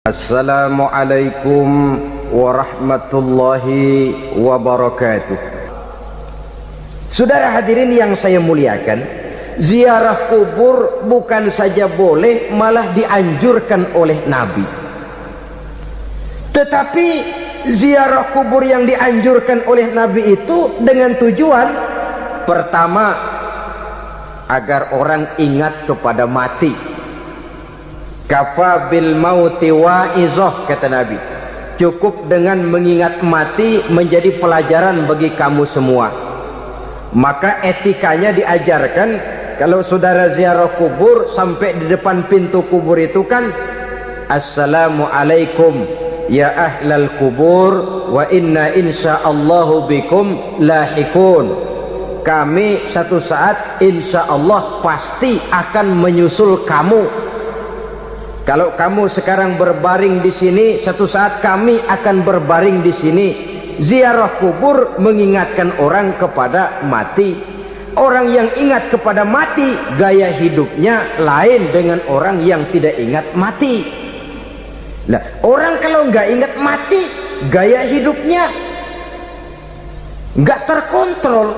Assalamualaikum warahmatullahi wabarakatuh. Saudara hadirin yang saya muliakan, ziarah kubur bukan saja boleh, malah dianjurkan oleh Nabi. Tetapi ziarah kubur yang dianjurkan oleh Nabi itu dengan tujuan pertama, agar orang ingat kepada mati. Kafa bil mauti wa'izah, kata Nabi. Cukup dengan mengingat mati menjadi pelajaran bagi kamu semua. Maka etikanya diajarkan, kalau saudara ziarah kubur sampai di depan pintu kubur itu kan, Assalamualaikum ya ahlal kubur wa inna insyaallahu bikum lahikun. Kami satu saat insyaallah pasti akan menyusul kamu. Kalau kamu sekarang berbaring di sini, satu saat kami akan berbaring di sini. Ziarah kubur mengingatkan orang kepada mati. Orang yang ingat kepada mati, gaya hidupnya lain dengan orang yang tidak ingat mati. Nah, orang kalau nggak ingat mati, gaya hidupnya nggak terkontrol.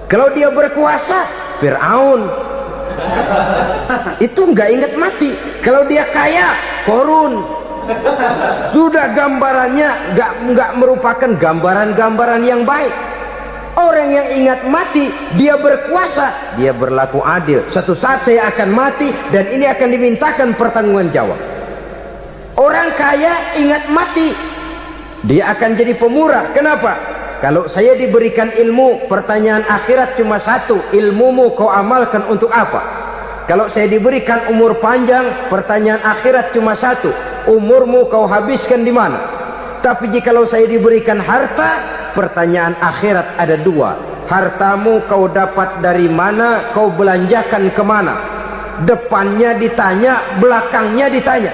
Kalau dia berkuasa, Fir'aun. Itu nggak ingat mati. Kalau dia kaya, Korun. Sudah gambarannya nggak merupakan gambaran-gambaran yang baik. Orang yang ingat mati, dia berkuasa, dia berlaku adil. Suatu saat saya akan mati dan ini akan dimintakan pertanggungan jawab. Orang kaya ingat mati, dia akan jadi pemurah. Kenapa? Kalau saya diberikan ilmu, pertanyaan akhirat cuma satu, ilmumu kau amalkan untuk apa? Kalau saya diberikan umur panjang, pertanyaan akhirat cuma satu, umurmu kau habiskan di mana? Tapi jikalau saya diberikan harta, pertanyaan akhirat ada dua, hartamu kau dapat dari mana, kau belanjakan kemana? Depannya ditanya, belakangnya ditanya.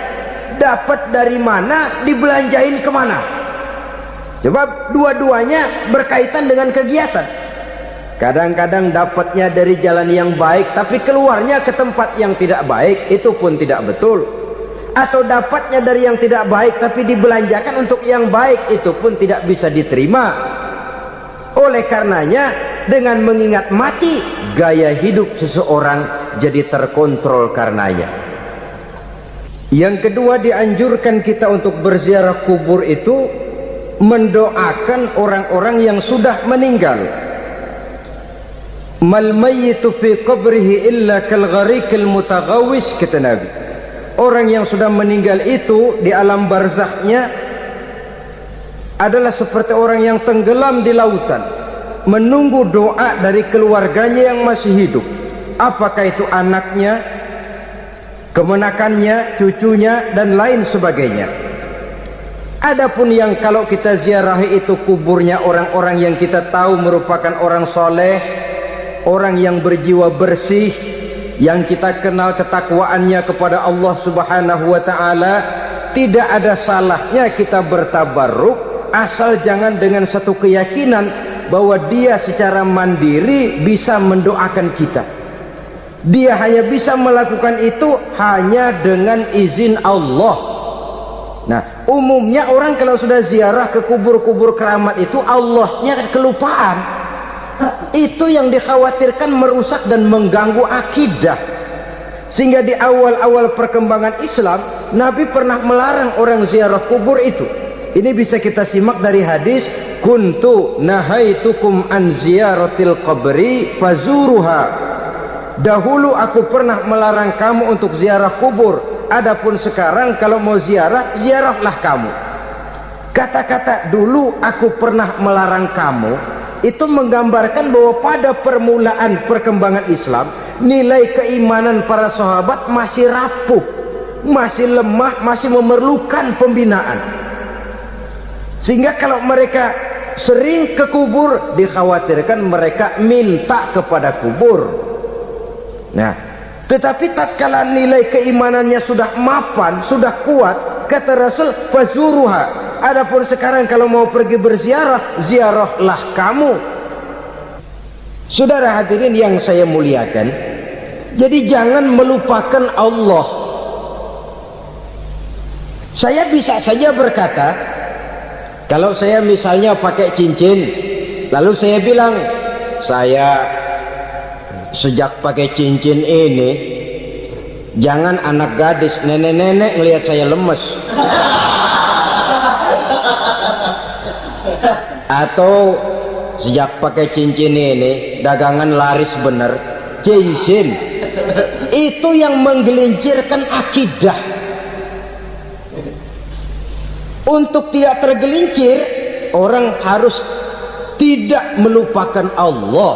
Dapat dari mana, dibelanjain kemana? Sebab dua-duanya berkaitan dengan kegiatan. Kadang-kadang dapatnya dari jalan yang baik, tapi keluarnya ke tempat yang tidak baik, itu pun tidak betul. Atau dapatnya dari yang tidak baik, tapi dibelanjakan untuk yang baik, itu pun tidak bisa diterima. Oleh karenanya, dengan mengingat mati, gaya hidup seseorang jadi terkontrol karenanya. Yang kedua, dianjurkan kita untuk berziarah kubur itu mendoakan orang-orang yang sudah meninggal. Mal mayyitu fi qabrihi illa kal gharikil mutaghawis, kata Nabi. Orang yang sudah meninggal itu di alam barzakhnya adalah seperti orang yang tenggelam di lautan, menunggu doa dari keluarganya yang masih hidup. Apakah itu anaknya, kemenakannya, cucunya, dan lain sebagainya. Adapun yang kalau kita ziarahi itu kuburnya orang-orang yang kita tahu merupakan orang soleh, orang yang berjiwa bersih, yang kita kenal ketakwaannya kepada Allah Subhanahu wa ta'ala, tidak ada salahnya kita bertabarruk, asal jangan dengan satu keyakinan bahwa dia secara mandiri bisa mendoakan kita. Dia hanya bisa melakukan itu hanya dengan izin Allah. Nah, umumnya orang kalau sudah ziarah ke kubur-kubur keramat itu, Allahnya kelupaan. Itu yang dikhawatirkan merusak dan mengganggu akidah. Sehingga di awal-awal perkembangan Islam, Nabi pernah melarang orang ziarah kubur itu. Ini bisa kita simak dari hadis, kuntu nahaitukum an ziyaratil qabri fazuruha. Dahulu aku pernah melarang kamu untuk ziarah kubur, adapun sekarang kalau mau ziarah, ziarahlah kamu. Kata-kata dulu aku pernah melarang kamu itu menggambarkan bahwa pada permulaan perkembangan Islam, nilai keimanan para sahabat masih rapuh, masih lemah, masih memerlukan pembinaan. Sehingga kalau mereka sering ke kubur, dikhawatirkan mereka minta kepada kubur. Nah, tetapi tatkala nilai keimanannya sudah mapan, sudah kuat, kata Rasul, fazuruha. Adapun sekarang kalau mau pergi berziarah, ziarahlah kamu. Saudara hadirin yang saya muliakan, jadi jangan melupakan Allah. Saya bisa saja berkata, kalau saya misalnya pakai cincin, lalu saya bilang, saya sejak pakai cincin ini, jangan anak gadis, nenek-nenek ngelihat saya lemes. Atau sejak pakai cincin ini, dagangan laris bener. Cincin itu yang menggelincirkan akidah. Untuk tidak tergelincir, orang harus tidak melupakan Allah.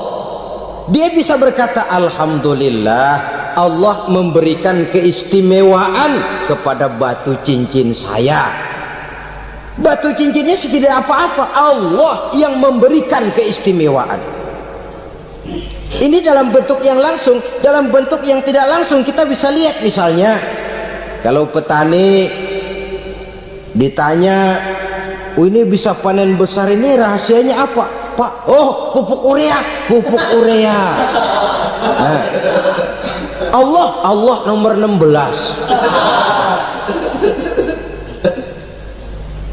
Dia bisa berkata, alhamdulillah, Allah memberikan keistimewaan kepada batu cincin saya. Batu cincinnya tidak apa-apa, Allah yang memberikan keistimewaan. Ini dalam bentuk yang langsung. Dalam bentuk yang tidak langsung kita bisa lihat, misalnya kalau petani ditanya, oh ini bisa panen besar ini rahasianya apa Pak? Oh, pupuk urea. Pupuk urea. Nah, Allah nomor 16.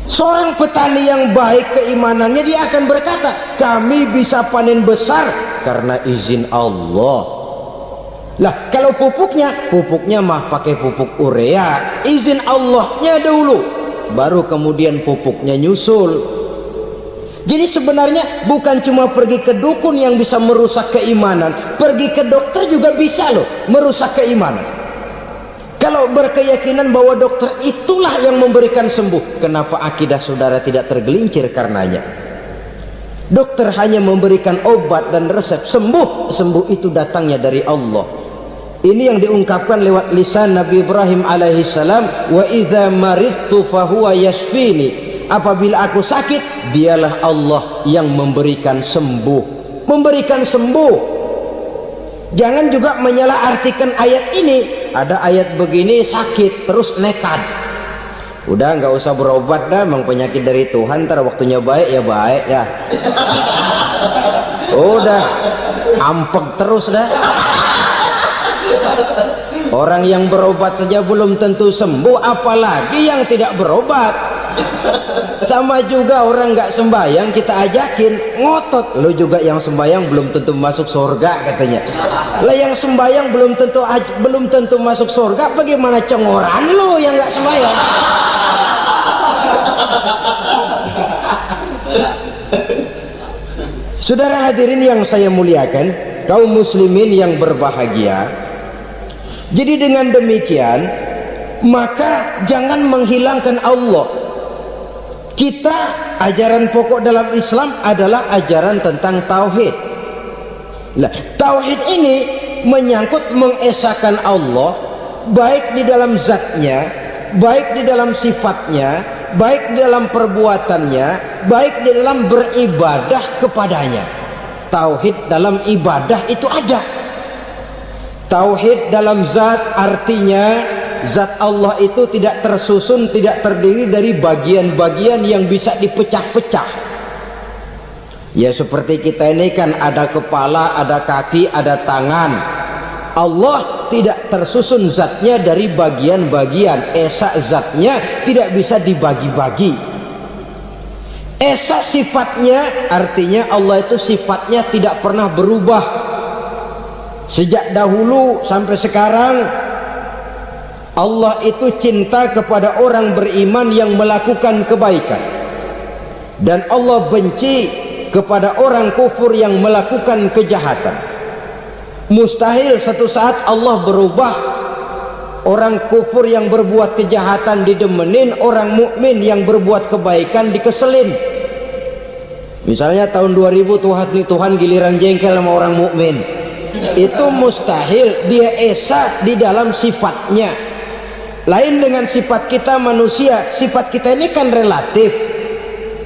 Seorang petani yang baik keimanannya, dia akan berkata, kami bisa panen besar karena izin Allah. Lah, kalau pupuknya mah pakai pupuk urea, izin Allahnya dulu, baru kemudian pupuknya nyusul. Jadi sebenarnya bukan cuma pergi ke dukun yang bisa merusak keimanan, pergi ke dokter juga bisa loh merusak keimanan. Kalau berkeyakinan bahwa dokter itulah yang memberikan sembuh, kenapa akidah saudara tidak tergelincir karenanya? Dokter hanya memberikan obat dan resep, sembuh itu datangnya dari Allah. Ini yang diungkapkan lewat lisan Nabi Ibrahim alaihissalam, wa idza maridtu fahuwa yashfini. Apabila aku sakit, dialah Allah yang memberikan sembuh. Memberikan sembuh. Jangan juga menyalahartikan ayat ini. Ada ayat begini sakit terus nekat. Udah nggak usah berobat dah, memang penyakit dari Tuhan, ntar waktunya baik ya baik ya. Udah ampek terus dah. Orang yang berobat saja belum tentu sembuh, apalagi yang tidak berobat. Sama juga orang nggak sembahyang kita ajakin ngotot, lo juga yang sembahyang belum tentu masuk surga katanya. Lah yang sembahyang belum tentu masuk surga, bagaimana cengoran lo yang nggak sembahyang? Saudara hadirin yang saya muliakan, kaum muslimin yang berbahagia. Jadi dengan demikian, maka jangan menghilangkan Allah. Kita, ajaran pokok dalam Islam adalah ajaran tentang tauhid. Nah, tauhid ini menyangkut mengesahkan Allah, baik di dalam zatnya, baik di dalam sifatnya, baik di dalam perbuatannya, baik di dalam beribadah kepadanya. Tauhid dalam ibadah itu ada. Tauhid dalam zat artinya zat Allah itu tidak tersusun, tidak terdiri dari bagian-bagian yang bisa dipecah-pecah. Ya seperti kita ini kan ada kepala, ada kaki, ada tangan. Allah tidak tersusun zatnya dari bagian-bagian. Esa zatnya tidak bisa dibagi-bagi. Esa sifatnya artinya Allah itu sifatnya tidak pernah berubah. Sejak dahulu sampai sekarang Allah itu cinta kepada orang beriman yang melakukan kebaikan, dan Allah benci kepada orang kufur yang melakukan kejahatan. Mustahil satu saat Allah berubah, orang kufur yang berbuat kejahatan didemenin, orang mukmin yang berbuat kebaikan dikeselin. Misalnya tahun 2000 Tuhan giliran jengkel sama orang mukmin, itu mustahil. Dia esa di dalam sifatnya. Lain dengan sifat kita manusia. Sifat kita ini kan relatif.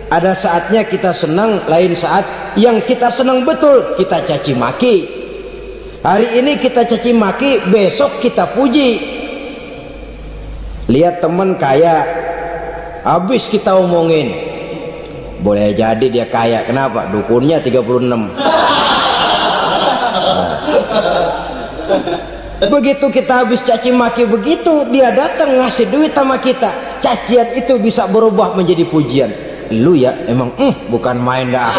Ada saatnya kita senang, lain saat yang kita senang betul kita caci maki. Hari ini kita caci maki, besok kita puji. Lihat teman kaya, habis kita omongin, boleh jadi dia kaya. Kenapa? Dukunnya 36. Begitu kita habis caci maki begitu, dia datang ngasih duit sama kita. cacian itu bisa berubah menjadi pujian. Lu ya emang bukan main dah.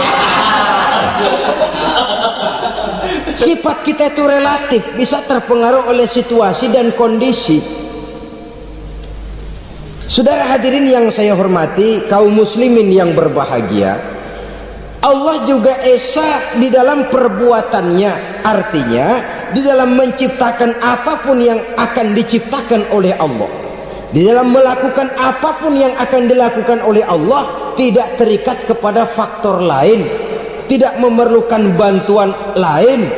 Sifat kita itu relatif, bisa terpengaruh oleh situasi dan kondisi. Saudara hadirin yang saya hormati, kaum muslimin yang berbahagia, Allah juga esa di dalam perbuatannya. Artinya di dalam menciptakan apapun yang akan diciptakan oleh Allah, di dalam melakukan apapun yang akan dilakukan oleh Allah, tidak terikat kepada faktor lain, tidak memerlukan bantuan lain.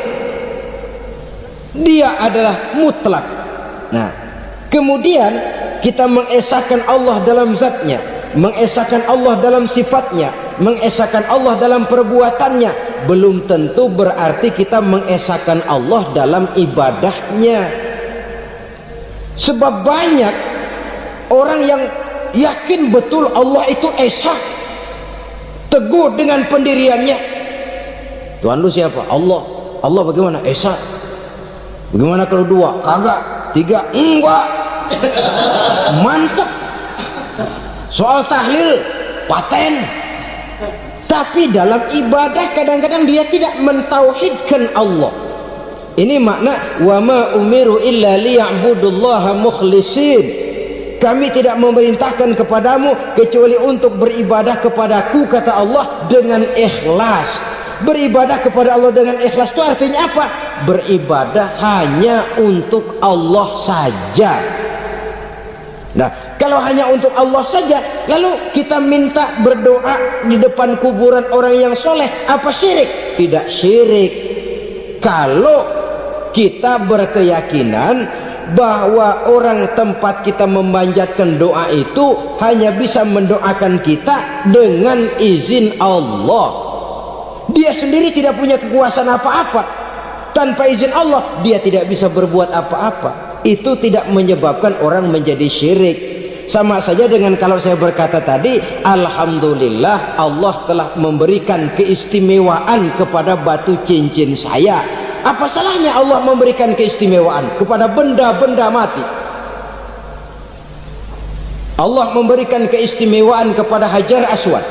Dia adalah mutlak. Nah, kemudian kita mengesahkan Allah dalam zatnya, mengesahkan Allah dalam sifatnya, mengesahkan Allah dalam perbuatannya, belum tentu berarti kita mengesahkan Allah dalam ibadahnya. Sebab banyak orang yang yakin betul Allah itu esa, teguh dengan pendiriannya. Tuhan lu siapa? Allah. Allah bagaimana? Esa. Bagaimana kalau dua? Kagak. Tiga? Enggak. Mantap. Soal tahlil paten. Tapi dalam ibadah kadang-kadang dia tidak mentauhidkan Allah. Ini makna wa ma umiru illa liya'budullaha mukhlisin. Kami tidak memerintahkan kepadamu kecuali untuk beribadah kepadaku, kata Allah, dengan ikhlas. Beribadah kepada Allah dengan ikhlas itu artinya apa? Beribadah hanya untuk Allah saja. Nah, kalau hanya untuk Allah saja, lalu kita minta berdoa di depan kuburan orang yang soleh, apa syirik? Tidak syirik. Kalau kita berkeyakinan bahwa orang tempat kita memanjatkan doa itu hanya bisa mendoakan kita dengan izin Allah. Dia sendiri tidak punya kekuasaan apa-apa. Tanpa izin Allah dia tidak bisa berbuat apa-apa. Itu tidak menyebabkan orang menjadi syirik. Sama saja dengan kalau saya berkata tadi, alhamdulillah Allah telah memberikan keistimewaan kepada batu cincin saya. Apa salahnya Allah memberikan keistimewaan kepada benda-benda mati? Allah memberikan keistimewaan kepada Hajar Aswad,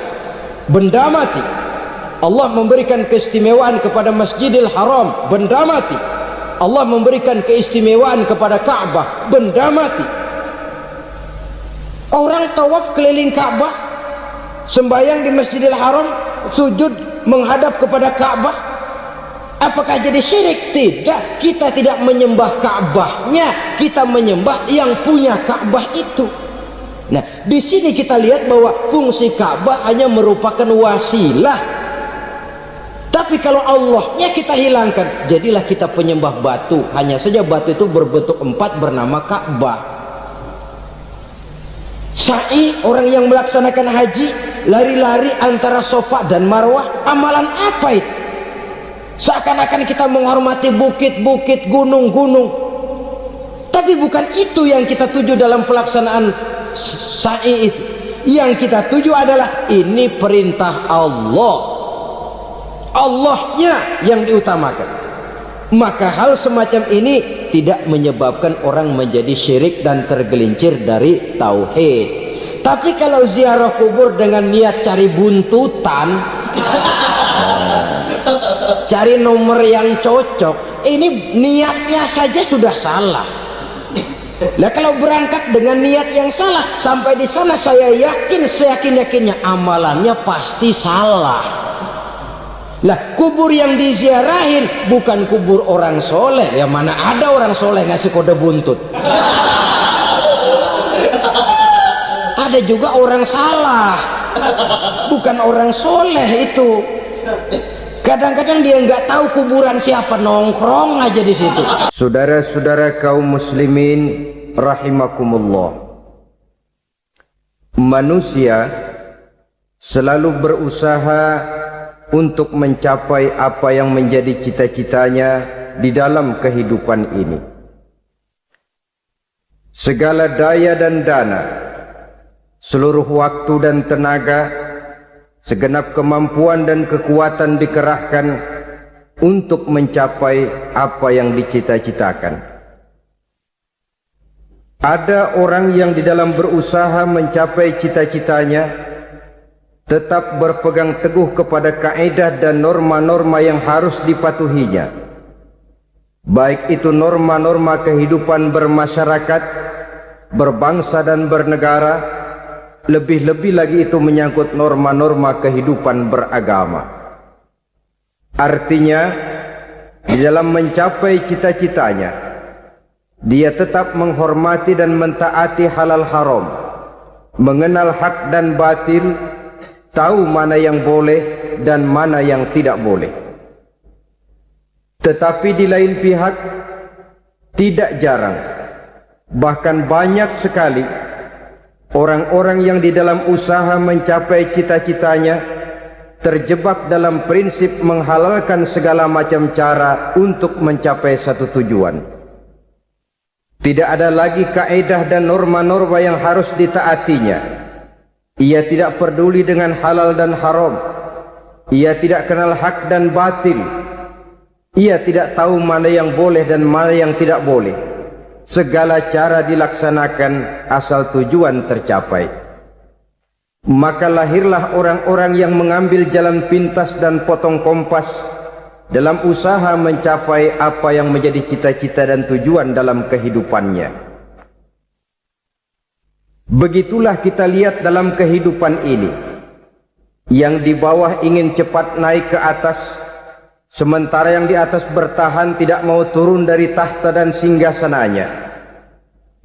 benda mati. Allah memberikan keistimewaan kepada Masjidil Haram, benda mati. Allah memberikan keistimewaan kepada Ka'bah, benda mati. Orang tawaf keliling Ka'bah, sembahyang di Masjidil Haram, sujud menghadap kepada Ka'bah, apakah jadi syirik? Tidak. Kita tidak menyembah Ka'bahnya, kita menyembah yang punya Ka'bah itu. Nah, di sini kita lihat bahwa fungsi Ka'bah hanya merupakan wasilah. Tapi kalau Allahnya kita hilangkan, jadilah kita penyembah batu. Hanya saja batu itu berbentuk 4 bernama Ka'bah. Sa'i, orang yang melaksanakan haji, lari-lari antara Safa dan Marwah, amalan apa itu? Seakan-akan kita menghormati bukit-bukit, gunung-gunung. Tapi bukan itu yang kita tuju dalam pelaksanaan sa'i itu. Yang kita tuju adalah ini perintah Allah, Allahnya yang diutamakan. Maka hal semacam ini tidak menyebabkan orang menjadi syirik dan tergelincir dari tauhid. Tapi kalau ziarah kubur dengan niat cari buntutan, cari nomor yang cocok, ini niatnya saja sudah salah. Nah, kalau berangkat dengan niat yang salah, sampai di sana saya yakin, seyakin-yakinnya amalannya pasti salah. Lah, kubur yang diziarahin bukan kubur orang soleh. Ya mana ada orang soleh ngasih kode buntut. Ada juga orang salah, bukan orang soleh itu. Kadang-kadang dia nggak tahu kuburan siapa, nongkrong aja di situ. Saudara-saudara kaum muslimin rahimakumullah, manusia selalu berusaha untuk mencapai apa yang menjadi cita-citanya di dalam kehidupan ini. Segala daya dan dana, seluruh waktu dan tenaga, segenap kemampuan dan kekuatan dikerahkan untuk mencapai apa yang dicita-citakan. Ada orang yang di dalam berusaha mencapai cita-citanya tetap berpegang teguh kepada kaedah dan norma-norma yang harus dipatuhinya, baik itu norma-norma kehidupan bermasyarakat, berbangsa dan bernegara, lebih-lebih lagi itu menyangkut norma-norma kehidupan beragama. Artinya, di dalam mencapai cita-citanya, dia tetap menghormati dan mentaati halal haram, mengenal hak dan batil, tahu mana yang boleh dan mana yang tidak boleh. Tetapi di lain pihak, tidak jarang, bahkan banyak sekali orang-orang yang di dalam usaha mencapai cita-citanya terjebak dalam prinsip menghalalkan segala macam cara untuk mencapai satu tujuan. Tidak ada lagi kaedah dan norma-norma yang harus ditaatinya. Ia tidak peduli dengan halal dan haram. Ia tidak kenal hak dan batil. Ia tidak tahu mana yang boleh dan mana yang tidak boleh. Segala cara dilaksanakan asal tujuan tercapai. Maka lahirlah orang-orang yang mengambil jalan pintas dan potong kompas dalam usaha mencapai apa yang menjadi cita-cita dan tujuan dalam kehidupannya. Begitulah kita lihat dalam kehidupan ini. Yang di bawah ingin cepat naik ke atas, sementara yang di atas bertahan tidak mau turun dari tahta dan singgasananya.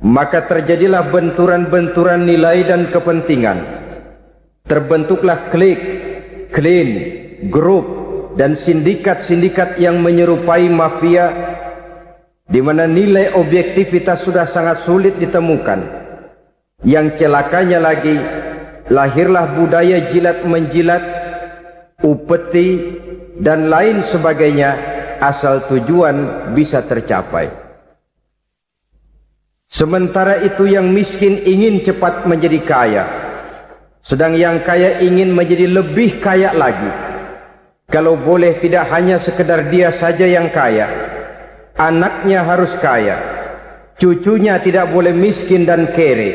Maka terjadilah benturan-benturan nilai dan kepentingan. Terbentuklah klik, klan, grup dan sindikat-sindikat yang menyerupai mafia, di mana nilai objektivitas sudah sangat sulit ditemukan. Yang celakanya lagi, lahirlah budaya jilat-menjilat, upeti, dan lain sebagainya, asal tujuan bisa tercapai. Sementara itu yang miskin ingin cepat menjadi kaya, sedang yang kaya ingin menjadi lebih kaya lagi. Kalau boleh tidak hanya sekedar dia saja yang kaya, anaknya harus kaya, cucunya tidak boleh miskin dan kere,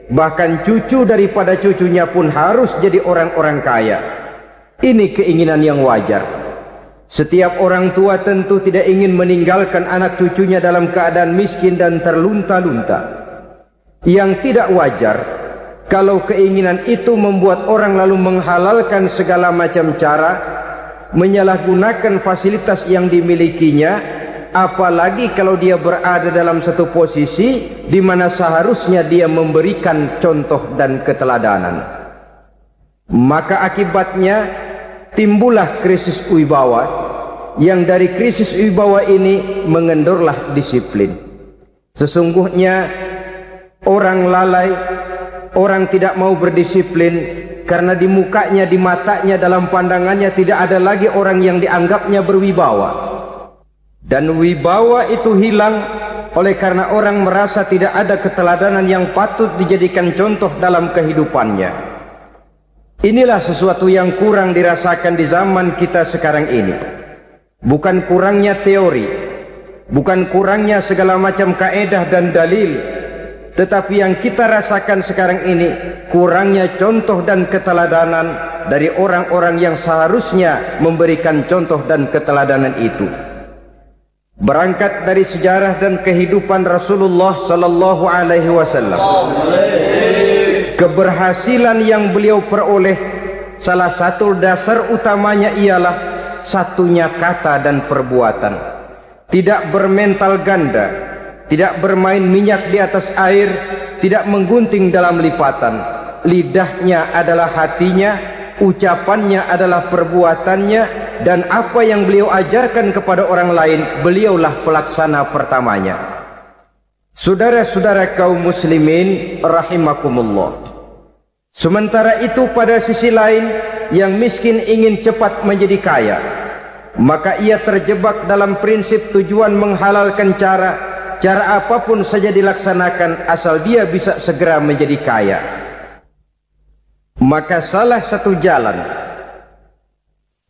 bahkan cucu daripada cucunya pun harus jadi orang-orang kaya. Ini keinginan yang wajar. Setiap orang tua tentu tidak ingin meninggalkan anak cucunya dalam keadaan miskin dan terlunta-lunta. Yang tidak wajar kalau keinginan itu membuat orang lalu menghalalkan segala macam cara, menyalahgunakan fasilitas yang dimilikinya, apalagi kalau dia berada dalam satu posisi di mana seharusnya dia memberikan contoh dan keteladanan. Maka akibatnya timbullah krisis wibawa, yang dari krisis wibawa ini mengendorlah disiplin. Sesungguhnya orang lalai, orang tidak mau berdisiplin karena di mukanya, di matanya, dalam pandangannya tidak ada lagi orang yang dianggapnya berwibawa. Dan wibawa itu hilang oleh karena orang merasa tidak ada keteladanan yang patut dijadikan contoh dalam kehidupannya. Inilah sesuatu yang kurang dirasakan di zaman kita sekarang ini. Bukan kurangnya teori, bukan kurangnya segala macam kaedah dan dalil, tetapi yang kita rasakan sekarang ini kurangnya contoh dan keteladanan dari orang-orang yang seharusnya memberikan contoh dan keteladanan itu. Berangkat dari sejarah dan kehidupan Rasulullah sallallahu alaihi wasallam, keberhasilan yang beliau peroleh, salah satu dasar utamanya ialah satunya kata dan perbuatan. Tidak bermental ganda, tidak bermain minyak di atas air, tidak menggunting dalam lipatan. Lidahnya adalah hatinya, ucapannya adalah perbuatannya, dan apa yang beliau ajarkan kepada orang lain, beliaulah pelaksana pertamanya. Saudara-saudara kaum muslimin rahimakumullah. Sementara itu pada sisi lain, yang miskin ingin cepat menjadi kaya, maka ia terjebak dalam prinsip tujuan menghalalkan cara apapun saja dilaksanakan asal dia bisa segera menjadi kaya. Maka salah satu jalan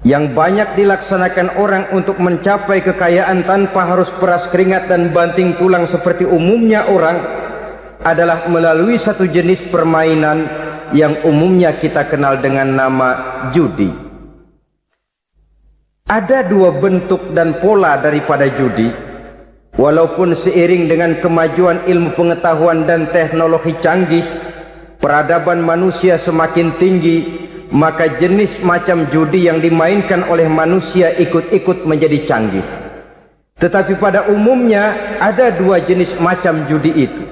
yang banyak dilaksanakan orang untuk mencapai kekayaan tanpa harus peras keringat dan banting tulang seperti umumnya orang adalah melalui satu jenis permainan yang umumnya kita kenal dengan nama judi. Ada dua bentuk dan pola daripada judi. Walaupun seiring dengan kemajuan ilmu pengetahuan dan teknologi canggih, peradaban manusia semakin tinggi, maka jenis macam judi yang dimainkan oleh manusia ikut-ikut menjadi canggih. Tetapi pada umumnya ada dua jenis macam judi itu.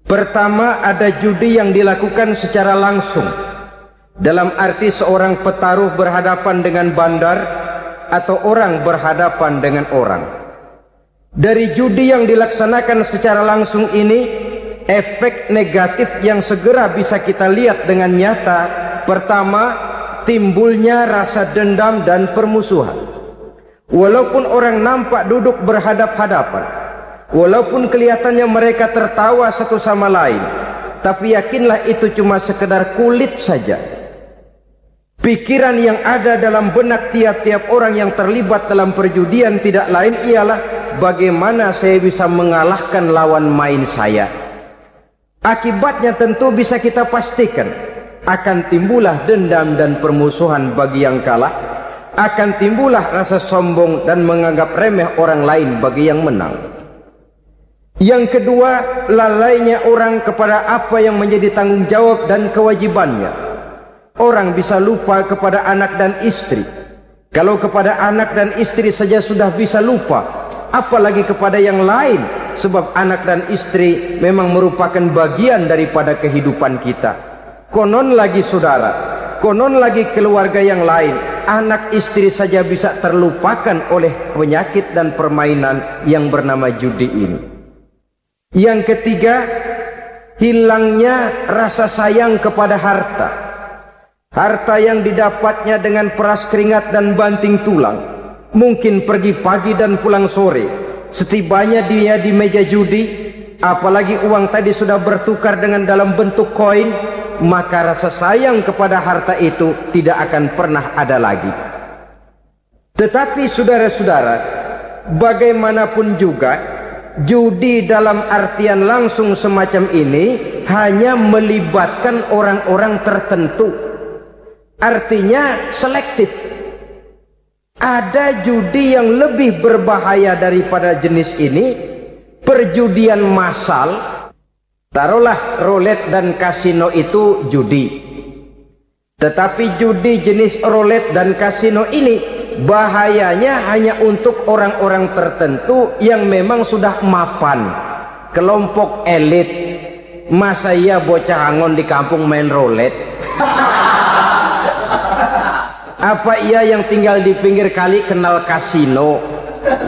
Pertama, ada judi yang dilakukan secara langsung, dalam arti seorang petaruh berhadapan dengan bandar atau orang berhadapan dengan orang. Dari judi yang dilaksanakan secara langsung ini, efek negatif yang segera bisa kita lihat dengan nyata. Pertama, timbulnya rasa dendam dan permusuhan. Walaupun orang nampak duduk berhadap-hadapan, walaupun kelihatannya mereka tertawa satu sama lain, tapi yakinlah itu cuma sekedar kulit saja. Pikiran yang ada dalam benak tiap-tiap orang yang terlibat dalam perjudian tidak lain ialah bagaimana saya bisa mengalahkan lawan main saya. Akibatnya tentu bisa kita pastikan akan timbullah dendam dan permusuhan bagi yang kalah, akan timbullah rasa sombong dan menganggap remeh orang lain bagi yang menang. Yang kedua, lalainya orang kepada apa yang menjadi tanggung jawab dan kewajibannya. Orang bisa lupa kepada anak dan istri. Kalau kepada anak dan istri saja sudah bisa lupa, apalagi kepada yang lain, sebab anak dan istri memang merupakan bagian daripada kehidupan kita. Konon lagi saudara, konon lagi keluarga yang lain, anak istri saja bisa terlupakan oleh penyakit dan permainan yang bernama judi ini. Yang ketiga, hilangnya rasa sayang kepada harta. Harta yang didapatnya dengan peras keringat dan banting tulang, mungkin pergi pagi dan pulang sore. Setibanya dia di meja judi, apalagi uang tadi sudah bertukar dengan dalam bentuk koin, maka rasa sayang kepada harta itu tidak akan pernah ada lagi. Tetapi saudara-saudara, bagaimanapun juga, judi dalam artian langsung semacam ini hanya melibatkan orang-orang tertentu. Artinya selektif. Ada judi yang lebih berbahaya daripada jenis ini, perjudian massal. Taruhlah roulette dan kasino itu judi. Tetapi judi jenis roulette dan kasino ini bahayanya hanya untuk orang-orang tertentu yang memang sudah mapan, kelompok elit. Masa iya bocah angon di kampung main roulette? Apa ia yang tinggal di pinggir kali kenal kasino?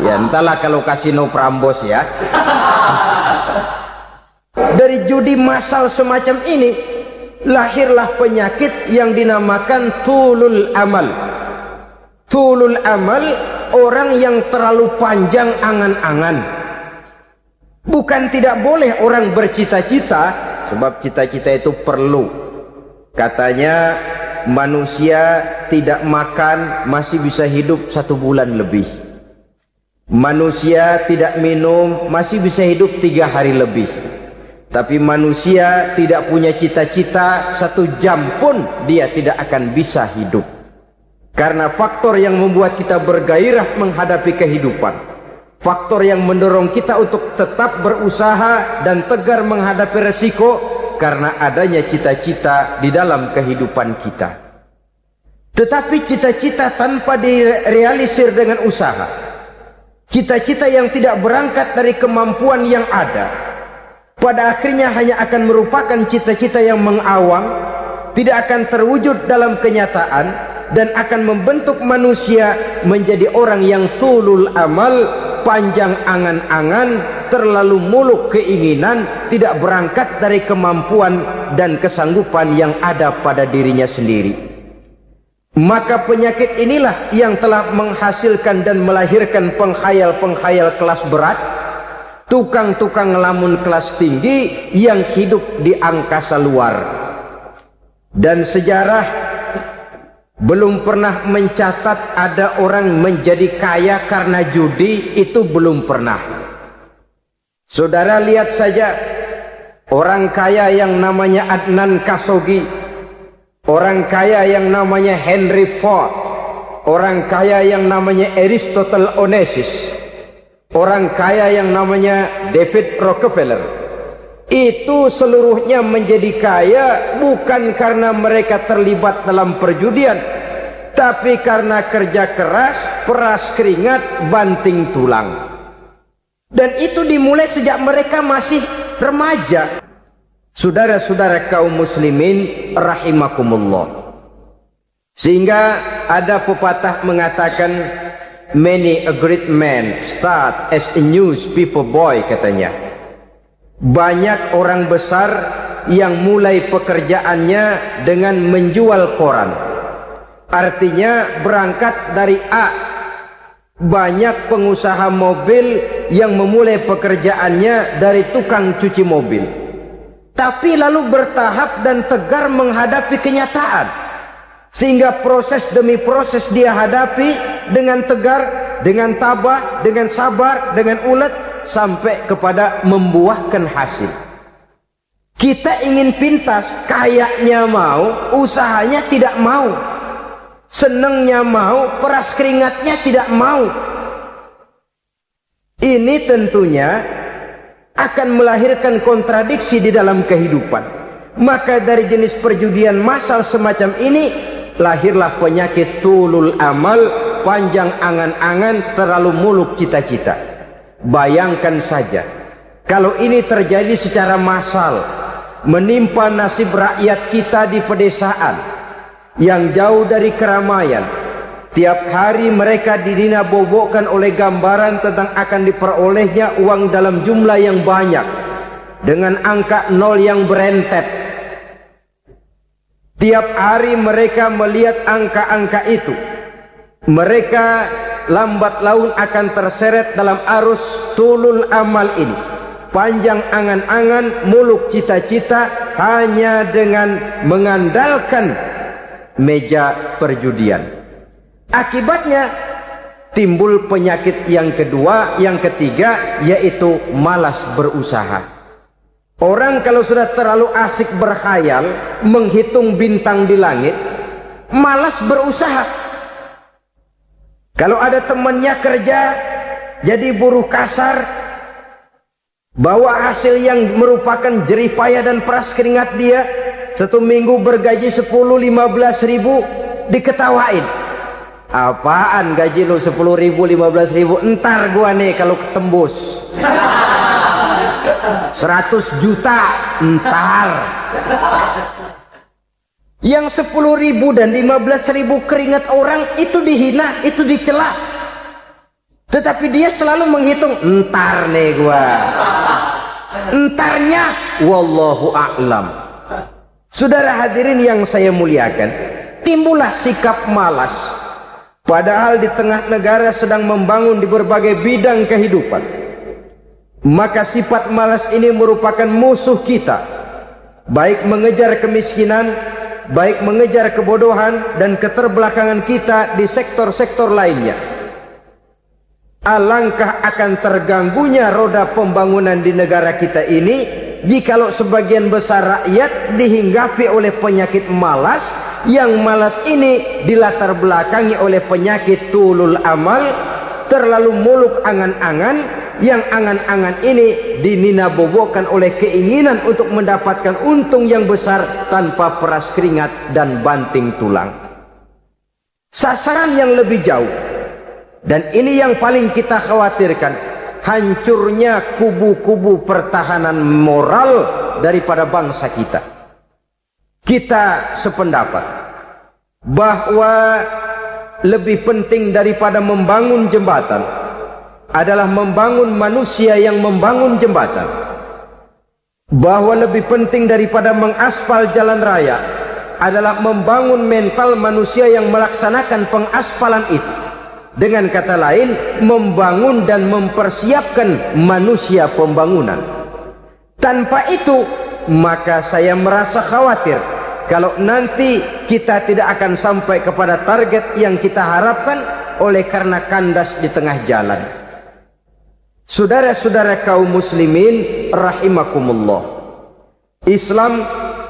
Ya entahlah kalau kasino Prambos ya. Dari judi massal semacam ini lahirlah penyakit yang dinamakan tulul amal. Tulul amal, orang yang terlalu panjang angan-angan. Bukan tidak boleh orang bercita-cita, sebab cita-cita itu perlu. Katanya manusia tidak makan masih bisa hidup 1 bulan lebih. Manusia tidak minum masih bisa hidup 3 hari lebih. Tapi manusia tidak punya cita-cita 1 jam pun dia tidak akan bisa hidup. Karena faktor yang membuat kita bergairah menghadapi kehidupan, faktor yang mendorong kita untuk tetap berusaha dan tegar menghadapi resiko, karena adanya cita-cita di dalam kehidupan kita. Tetapi cita-cita tanpa direalisir dengan usaha, cita-cita yang tidak berangkat dari kemampuan yang ada, pada akhirnya hanya akan merupakan cita-cita yang mengawang, tidak akan terwujud dalam kenyataan, dan akan membentuk manusia menjadi orang yang tulul amal, panjang angan-angan, terlalu muluk keinginan, tidak berangkat dari kemampuan dan kesanggupan yang ada pada dirinya sendiri. Maka penyakit inilah yang telah menghasilkan dan melahirkan penghayal-penghayal kelas berat, tukang-tukang ngelamun kelas tinggi yang hidup di angkasa luar. Dan sejarah belum pernah mencatat ada orang menjadi kaya karena judi, itu belum pernah. Saudara lihat saja, orang kaya yang namanya Adnan Khashoggi, orang kaya yang namanya Henry Ford, orang kaya yang namanya Aristotle Onassis, orang kaya yang namanya David Rockefeller. Itu seluruhnya menjadi kaya bukan karena mereka terlibat dalam perjudian, tapi karena kerja keras, peras keringat, banting tulang. Dan itu dimulai sejak mereka masih remaja. Saudara-saudara kaum muslimin rahimakumullah. Sehingga ada pepatah mengatakan, many a great man start as a newspaper boy, katanya. Banyak orang besar yang mulai pekerjaannya dengan menjual koran. Artinya berangkat dari A. Banyak pengusaha mobil yang memulai pekerjaannya dari tukang cuci mobil, tapi lalu bertahap dan tegar menghadapi kenyataan, sehingga proses demi proses dia hadapi dengan tegar, dengan tabah, dengan sabar, dengan ulet, sampai kepada membuahkan hasil. Kita ingin pintas, kayaknya mau, usahanya tidak mau, senangnya mau, peras keringatnya tidak mau. Ini tentunya akan melahirkan kontradiksi di dalam kehidupan. Maka dari jenis perjudian massal semacam ini lahirlah penyakit tulul amal, panjang angan-angan, terlalu muluk cita-cita. Bayangkan saja kalau ini terjadi secara massal, menimpa nasib rakyat kita di pedesaan yang jauh dari keramaian. Tiap hari mereka dinabobokkan oleh gambaran tentang akan diperolehnya uang dalam jumlah yang banyak dengan angka nol yang berentet. Tiap hari mereka melihat angka-angka itu. Mereka lambat laun akan terseret dalam arus tulul amal ini. Panjang angan-angan, muluk cita-cita, hanya dengan mengandalkan meja perjudian. Akibatnya timbul penyakit yang kedua, yang ketiga, yaitu malas berusaha. Orang kalau sudah terlalu asik berkhayal, menghitung bintang di langit, malas berusaha. Kalau ada temannya kerja jadi buruh kasar, bawa hasil yang merupakan jerih payah dan peras keringat dia, satu minggu bergaji 10-15 ribu, diketawain. Apaan gaji lu 10 ribu, 15 ribu? Entar gua nih kalau ketembus 100 juta, entar. Yang 10 ribu dan 15 ribu keringat orang itu dihina, itu dicela. Tetapi dia selalu menghitung, entar nih gua. Entarnya wallahu a'lam. Saudara hadirin yang saya muliakan, timbullah sikap malas. Padahal di tengah negara sedang membangun di berbagai bidang kehidupan. Maka sifat malas ini merupakan musuh kita, baik mengejar kemiskinan, baik mengejar kebodohan dan keterbelakangan kita di sektor-sektor lainnya. Alangkah akan terganggunya roda pembangunan di negara kita ini jikalau sebagian besar rakyat dihinggapi oleh penyakit malas, yang malas ini dilatar belakangi oleh penyakit tulul amal, terlalu muluk angan-angan, yang angan-angan ini dininabobokan oleh keinginan untuk mendapatkan untung yang besar tanpa peras keringat dan banting tulang. Sasaran yang lebih jauh, dan ini yang paling kita khawatirkan, hancurnya kubu-kubu pertahanan moral daripada bangsa kita. Kita sependapat bahwa lebih penting daripada membangun jembatan adalah membangun manusia yang membangun jembatan. Bahwa lebih penting daripada mengaspal jalan raya adalah membangun mental manusia yang melaksanakan pengaspalan itu. Dengan kata lain, membangun dan mempersiapkan manusia pembangunan. Tanpa itu, maka saya merasa khawatir kalau nanti kita tidak akan sampai kepada target yang kita harapkan oleh karena kandas di tengah jalan. Saudara-saudara kaum muslimin rahimakumullah, Islam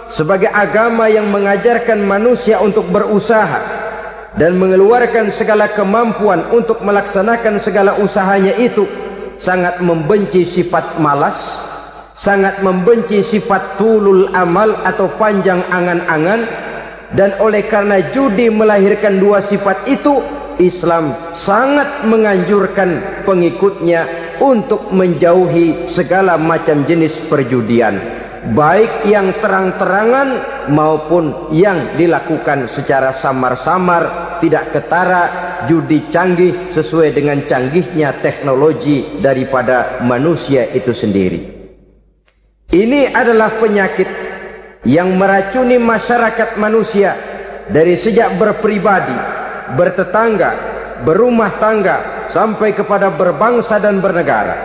sebagai agama yang mengajarkan manusia untuk berusaha dan mengeluarkan segala kemampuan untuk melaksanakan segala usahanya itu, sangat membenci sifat malas, sangat membenci sifat tulul amal atau panjang angan-angan. Dan oleh karena judi melahirkan dua sifat itu, Islam sangat menganjurkan pengikutnya untuk menjauhi segala macam jenis perjudian, baik yang terang-terangan maupun yang dilakukan secara samar-samar, tidak ketara, judi canggih sesuai dengan canggihnya teknologi daripada manusia itu sendiri. Ini adalah penyakit yang meracuni masyarakat manusia dari sejak berpribadi, bertetangga, berumah tangga, sampai kepada berbangsa dan bernegara.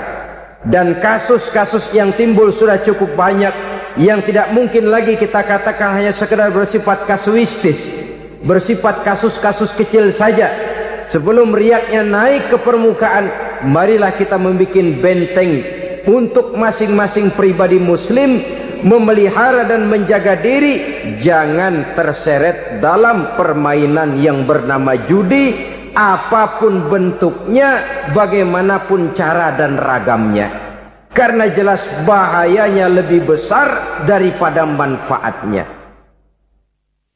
Dan kasus-kasus yang timbul sudah cukup banyak, yang tidak mungkin lagi kita katakan hanya sekedar bersifat kasuistis, bersifat kasus-kasus kecil saja. Sebelum riaknya naik ke permukaan, marilah kita membuat benteng untuk masing-masing pribadi muslim memelihara dan menjaga diri, jangan terseret dalam permainan yang bernama judi, apapun bentuknya, bagaimanapun cara dan ragamnya, karena jelas bahayanya lebih besar daripada manfaatnya.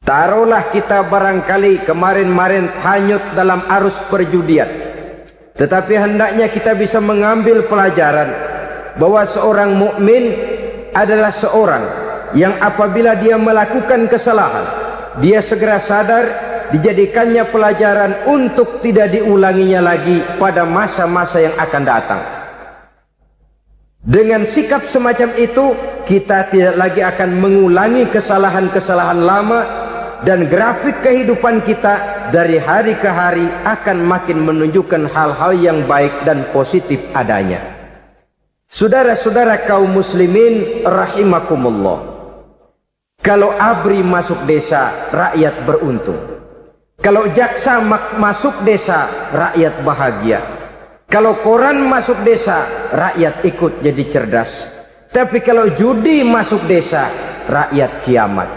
Taruhlah kita barangkali kemarin-marin hanyut dalam arus perjudian, tetapi hendaknya kita bisa mengambil pelajaran bahwa seorang mukmin adalah seorang yang apabila dia melakukan kesalahan, dia segera sadar, dijadikannya pelajaran untuk tidak diulanginya lagi pada masa-masa yang akan datang. Dengan sikap semacam itu, kita tidak lagi akan mengulangi kesalahan-kesalahan lama, dan grafik kehidupan kita dari hari ke hari akan makin menunjukkan hal-hal yang baik dan positif adanya. Saudara-saudara kaum muslimin rahimakumullah, kalau ABRI masuk desa, rakyat beruntung. Kalau jaksa masuk desa, rakyat bahagia. Kalau koran masuk desa, rakyat ikut jadi cerdas. Tapi kalau judi masuk desa, rakyat kiamat.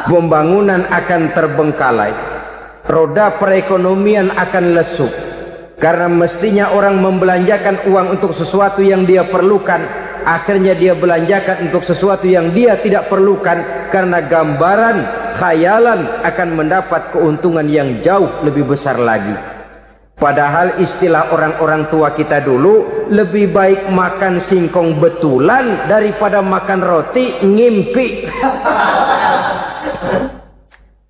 Pembangunan akan terbengkalai, roda perekonomian akan lesu, karena mestinya orang membelanjakan uang untuk sesuatu yang dia perlukan, akhirnya dia belanjakan untuk sesuatu yang dia tidak perlukan, karena gambaran, khayalan akan mendapat keuntungan yang jauh lebih besar lagi. Padahal istilah orang-orang tua kita dulu, lebih baik makan singkong betulan daripada makan roti ngimpi.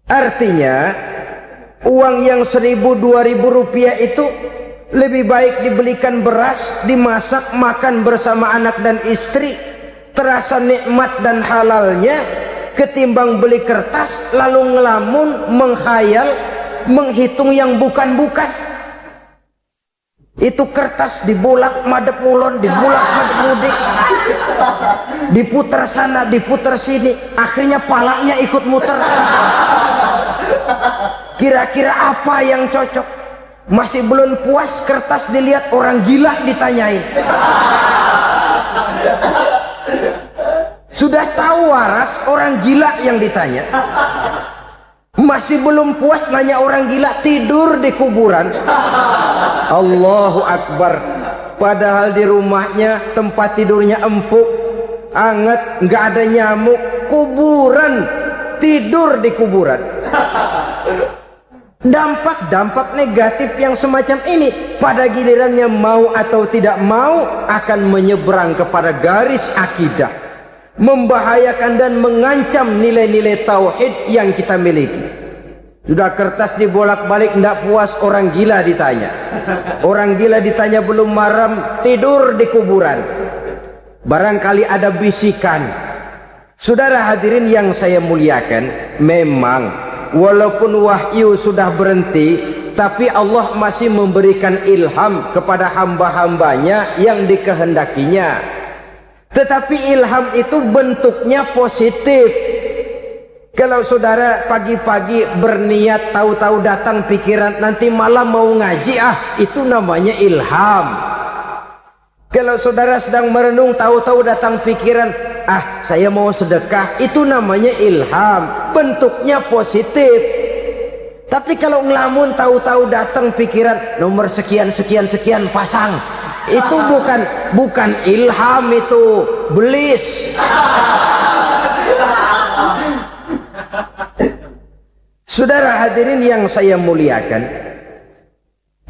Artinya uang yang 1.000-2.000 rupiah itu lebih baik dibelikan beras, dimasak, makan bersama anak dan istri, terasa nikmat dan halalnya, ketimbang beli kertas lalu ngelamun, menghayal, menghitung yang bukan-bukan. Itu kertas dibolak madep ulon, dibolak madep mudik, diputar sana, diputar sini, akhirnya palanya ikut muter. Kira-kira apa yang cocok? Masih belum puas, kertas dilihat orang gila ditanyain. Sudah tahu waras, orang gila yang ditanya. Masih belum puas, nanya orang gila, tidur di kuburan. Allahu Akbar. Padahal di rumahnya tempat tidurnya empuk, anget, nggak ada nyamuk. Kuburan, tidur di kuburan. Dampak-dampak negatif yang semacam ini pada gilirannya mau atau tidak mau akan menyeberang kepada garis akidah, membahayakan dan mengancam nilai-nilai tauhid yang kita miliki. Sudah kertas dibolak-balik, tidak puas, orang gila ditanya. Orang gila ditanya belum maram, tidur di kuburan. Barangkali ada bisikan. Saudara hadirin yang saya muliakan, memang walaupun wahyu sudah berhenti, tapi Allah masih memberikan ilham kepada hamba-hambanya yang dikehendakinya. Tetapi ilham itu bentuknya positif. Kalau saudara pagi-pagi berniat, tahu-tahu datang pikiran nanti malam mau ngaji, itu namanya ilham. Kalau saudara sedang merenung, tahu-tahu datang pikiran, ah saya mau sedekah, itu namanya ilham, bentuknya positif. Tapi kalau ngelamun, tahu-tahu datang pikiran nomor sekian sekian sekian pasang, itu bukan ilham, itu belis. Saudara hadirin yang saya muliakan,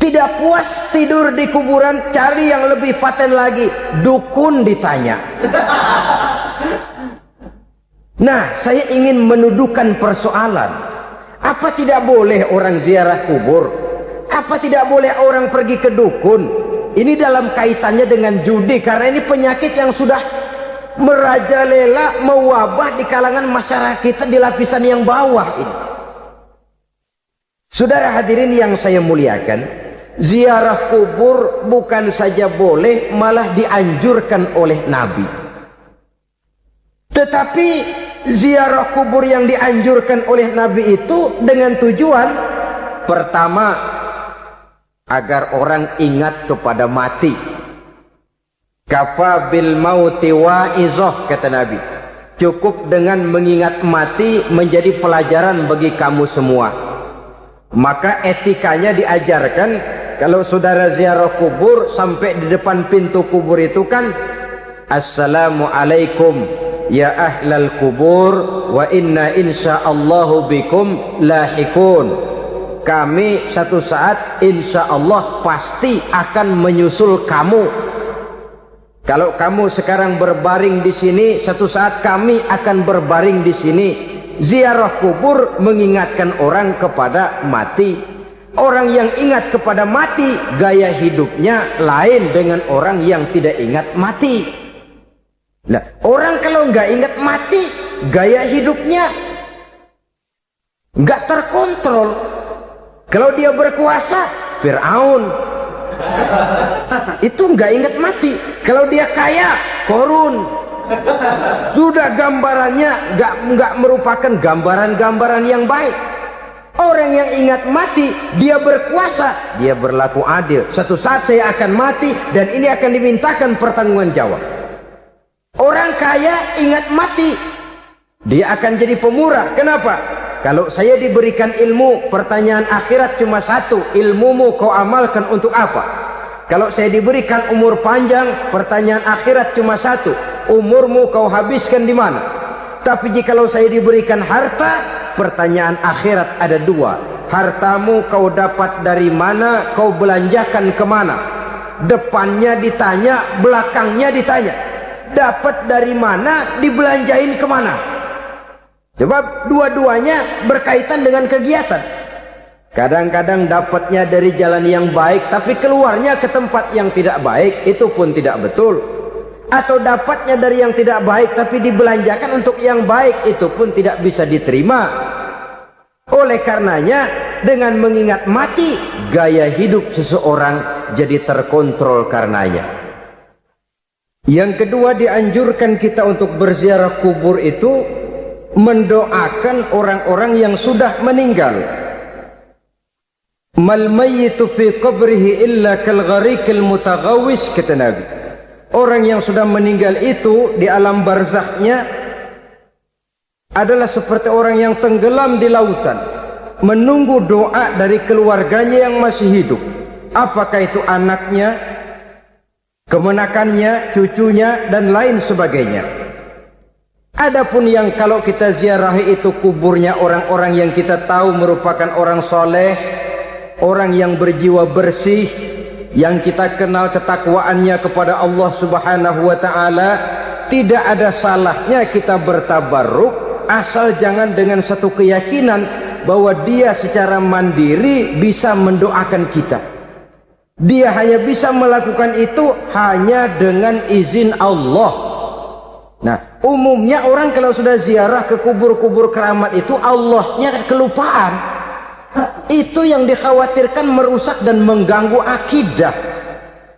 tidak puas tidur di kuburan, cari yang lebih paten lagi, dukun ditanya. Nah, saya ingin menuduhkan persoalan. Apa tidak boleh orang ziarah kubur? Apa tidak boleh orang pergi ke dukun? Ini dalam kaitannya dengan judi, karena ini penyakit yang sudah merajalela, mewabah di kalangan masyarakat kita di lapisan yang bawah ini. Saudara hadirin yang saya muliakan, ziarah kubur bukan saja boleh, malah dianjurkan oleh Nabi. Tetapi ziarah kubur yang dianjurkan oleh Nabi itu dengan tujuan pertama, agar orang ingat kepada mati. Kafa bil mauti wa'izah, kata Nabi. Cukup dengan mengingat mati menjadi pelajaran bagi kamu semua. Maka etikanya diajarkan, kalau saudara ziarah kubur, sampai di depan pintu kubur itu kan, Assalamualaikum ya ahlal kubur wa inna insyaallahu bikum lahikun. Kami satu saat insya Allah pasti akan menyusul kamu. Kalau kamu sekarang berbaring di sini, satu saat kami akan berbaring di sini. Ziarah kubur mengingatkan orang kepada mati. Orang yang ingat kepada mati, gaya hidupnya lain dengan orang yang tidak ingat mati. Nah, orang kalau nggak ingat mati, gaya hidupnya nggak terkontrol. Kalau dia berkuasa, Fir'aun. Itu nggak ingat mati. Kalau dia kaya, Korun. Sudah gambarannya nggak merupakan gambaran-gambaran yang baik. Orang yang ingat mati, dia berkuasa, dia berlaku adil. Satu saat saya akan mati dan ini akan dimintakan pertanggungan jawab. Orang kaya ingat mati, dia akan jadi pemurah. Kenapa? Kalau saya diberikan ilmu, pertanyaan akhirat cuma satu, ilmumu kau amalkan untuk apa? Kalau saya diberikan umur panjang, pertanyaan akhirat cuma satu, umurmu kau habiskan di mana? Tapi jikalau saya diberikan harta, pertanyaan akhirat ada dua, hartamu kau dapat dari mana, kau belanjakan kemana? Depannya ditanya, belakangnya ditanya, dapat dari mana, dibelanjain kemana? Sebab dua-duanya berkaitan dengan kegiatan. Kadang-kadang dapatnya dari jalan yang baik, tapi keluarnya ke tempat yang tidak baik, itu pun tidak betul. Atau dapatnya dari yang tidak baik, tapi dibelanjakan untuk yang baik, itu pun tidak bisa diterima. Oleh karenanya, dengan mengingat mati, gaya hidup seseorang jadi terkontrol karenanya. Yang kedua, dianjurkan kita untuk berziarah kubur itu mendoakan orang-orang yang sudah meninggal. Mal mayyitu fi qabrihi illa kal gharikil mutaghawis, kata Nabi. Orang yang sudah meninggal itu di alam barzakhnya adalah seperti orang yang tenggelam di lautan, menunggu doa dari keluarganya yang masih hidup. Apakah itu anaknya, kemenakannya, cucunya, dan lain sebagainya. Adapun yang kalau kita ziarahi itu kuburnya orang-orang yang kita tahu merupakan orang soleh, orang yang berjiwa bersih, yang kita kenal ketakwaannya kepada Allah Subhanahu wa ta'ala, tidak ada salahnya kita bertabarruk, asal jangan dengan satu keyakinan bahwa dia secara mandiri bisa mendoakan kita. Dia hanya bisa melakukan itu hanya dengan izin Allah. Nah, umumnya orang kalau sudah ziarah ke kubur-kubur keramat itu, Allahnya kelupaan. Itu yang dikhawatirkan merusak dan mengganggu akidah.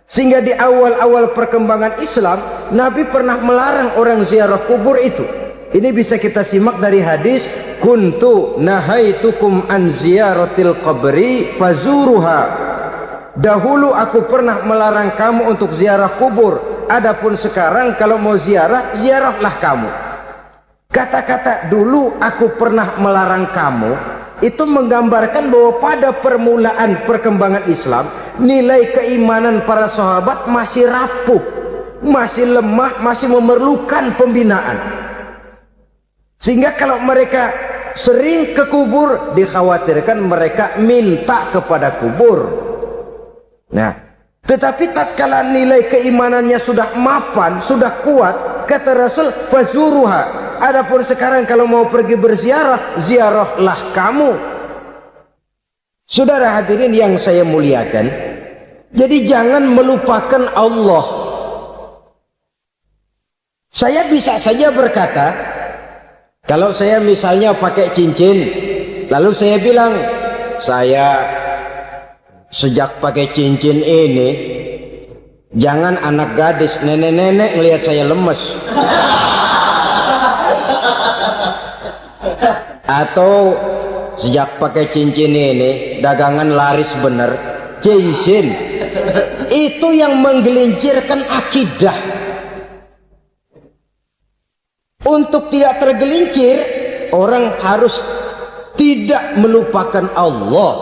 Sehingga di awal-awal perkembangan Islam, Nabi pernah melarang orang ziarah kubur itu. Ini bisa kita simak dari hadis, kuntu nahaitukum an ziyaratil qabri fazuruha. Dahulu aku pernah melarang kamu untuk ziarah kubur. Adapun sekarang kalau mau ziarah, ziarahlah kamu. Kata-kata dulu aku pernah melarang kamu itu menggambarkan bahwa pada permulaan perkembangan Islam, nilai keimanan para sahabat masih rapuh, masih lemah, masih memerlukan pembinaan. Sehingga kalau mereka sering ke kubur, dikhawatirkan mereka minta kepada kubur. Nah, tetapi tatkala nilai keimanannya sudah mapan, sudah kuat, kata Rasul, fazuruha. Adapun sekarang kalau mau pergi berziarah, ziarahlah kamu. Saudara hadirin yang saya muliakan, jadi jangan melupakan Allah. Saya bisa saja berkata, kalau saya misalnya pakai cincin, lalu saya bilang, saya sejak pakai cincin ini, jangan anak gadis, nenek-nenek ngelihat saya lemes. Atau sejak pakai cincin ini, dagangan laris bener. Cincin itu yang menggelincirkan akidah. Untuk tidak tergelincir, orang harus tidak melupakan Allah.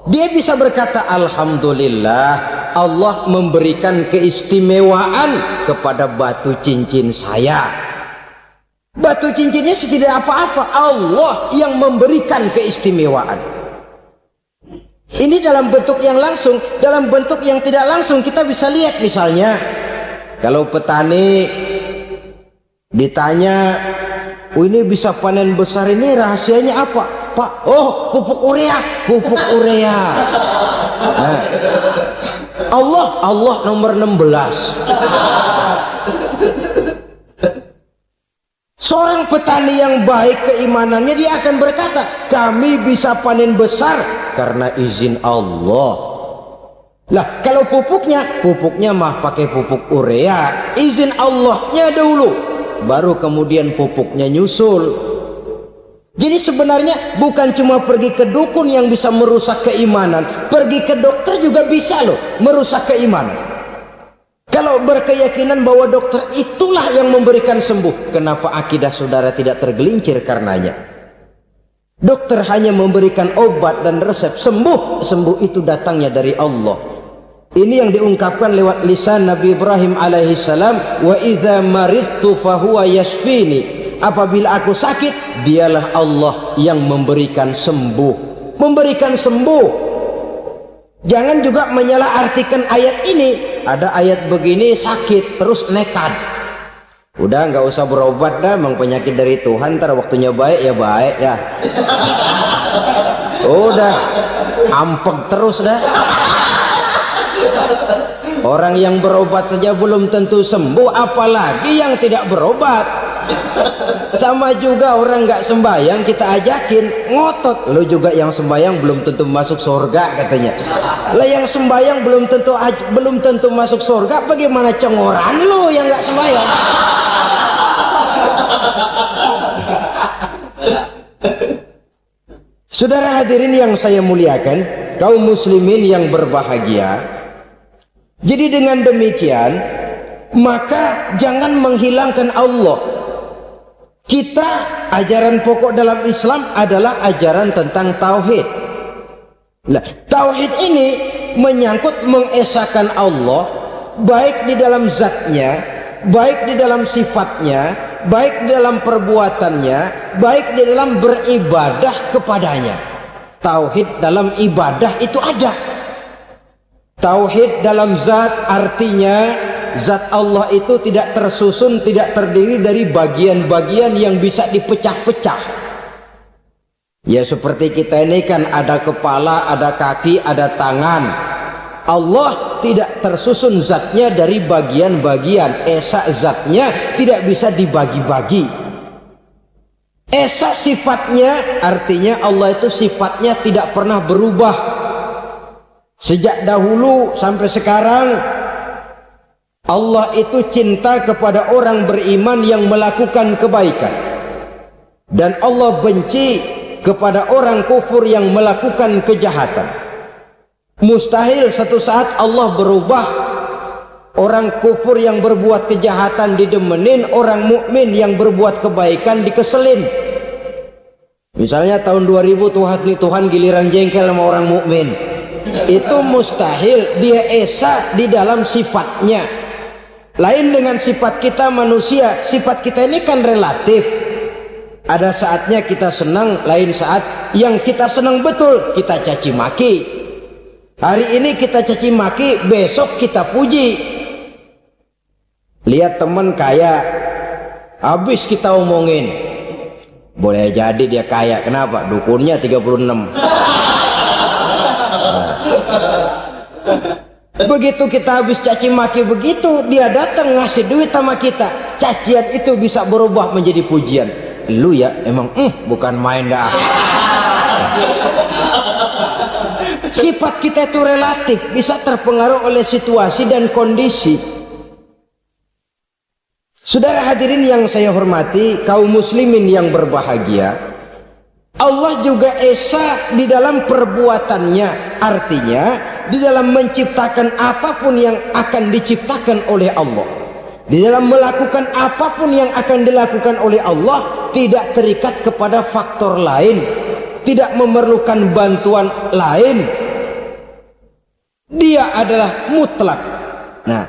Dia bisa berkata, alhamdulillah, Allah memberikan keistimewaan kepada batu cincin saya. Batu cincinnya tidak apa-apa, Allah yang memberikan keistimewaan. Ini dalam bentuk yang langsung. Dalam bentuk yang tidak langsung kita bisa lihat, misalnya kalau petani ditanya, oh ini bisa panen besar ini rahasianya apa Pak? Oh, pupuk urea. Pupuk urea. Nah, Allah nomor 16. Seorang petani yang baik keimanannya, dia akan berkata, kami bisa panen besar karena izin Allah. Lah kalau pupuknya mah pakai pupuk urea, izin Allahnya dahulu, baru kemudian pupuknya nyusul. Jadi sebenarnya bukan cuma pergi ke dukun yang bisa merusak keimanan, pergi ke dokter juga bisa loh merusak keimanan. Kalau berkeyakinan bahwa dokter itulah yang memberikan sembuh, kenapa akidah saudara tidak tergelincir karenanya? Dokter hanya memberikan obat dan resep, sembuh itu datangnya dari Allah. Ini yang diungkapkan lewat lisan Nabi Ibrahim alaihissalam, wa idza maridtu fahuwa yashfini. Apabila aku sakit, dialah Allah yang memberikan sembuh. Memberikan sembuh. Jangan juga menyalahartikan ayat ini. Ada ayat begini sakit terus nekat. Udah nggak usah berobat dah, memang penyakit dari Tuhan, ntar waktunya baik ya baik ya. Udah ampek terus dah. Orang yang berobat saja belum tentu sembuh, apalagi yang tidak berobat. Sama juga orang nggak sembahyang kita ajakin ngotot, lo juga yang sembahyang belum tentu masuk surga katanya. Lah yang sembahyang belum tentu masuk surga, bagaimana cengoran lo yang nggak sembahyang? Saudara hadirin yang saya muliakan, kaum muslimin yang berbahagia. Jadi dengan demikian, maka jangan menghilangkan Allah. Kita, ajaran pokok dalam Islam adalah ajaran tentang tauhid. Nah, tauhid ini menyangkut mengesahkan Allah, baik di dalam zatnya, baik di dalam sifatnya, baik di dalam perbuatannya, baik di dalam beribadah kepadanya. Tauhid dalam ibadah itu ada. Tauhid dalam zat artinya zat Allah itu tidak tersusun, tidak terdiri dari bagian-bagian yang bisa dipecah-pecah. Ya seperti kita ini kan ada kepala, ada kaki, ada tangan. Allah tidak tersusun zatnya dari bagian-bagian. Esa zatnya tidak bisa dibagi-bagi. Esa sifatnya artinya Allah itu sifatnya tidak pernah berubah. Sejak dahulu sampai sekarang Allah itu cinta kepada orang beriman yang melakukan kebaikan, dan Allah benci kepada orang kufur yang melakukan kejahatan. Mustahil satu saat Allah berubah. Orang kufur yang berbuat kejahatan didemenin, orang mukmin yang berbuat kebaikan dikeselin. Misalnya tahun 2000 Tuhan giliran jengkel sama orang mukmin. Itu mustahil. Dia esa di dalam sifatnya. Lain dengan sifat kita manusia. Sifat kita ini kan relatif. Ada saatnya kita senang, lain saat yang kita senang betul kita caci maki. Hari ini kita caci maki, besok kita puji. Lihat teman kaya, habis kita omongin, boleh jadi dia kaya. Kenapa? Dukunnya 36. Nah. Begitu kita habis caci maki begitu, dia datang ngasih duit sama kita. Cacian itu bisa berubah menjadi pujian. Lu ya emang bukan main dah. Sifat kita itu relatif, bisa terpengaruh oleh situasi dan kondisi. Saudara hadirin yang saya hormati, kaum muslimin yang berbahagia, Allah juga esa di dalam perbuatannya. Artinya di dalam menciptakan apapun yang akan diciptakan oleh Allah, di dalam melakukan apapun yang akan dilakukan oleh Allah, tidak terikat kepada faktor lain, tidak memerlukan bantuan lain. Dia adalah mutlak. Nah,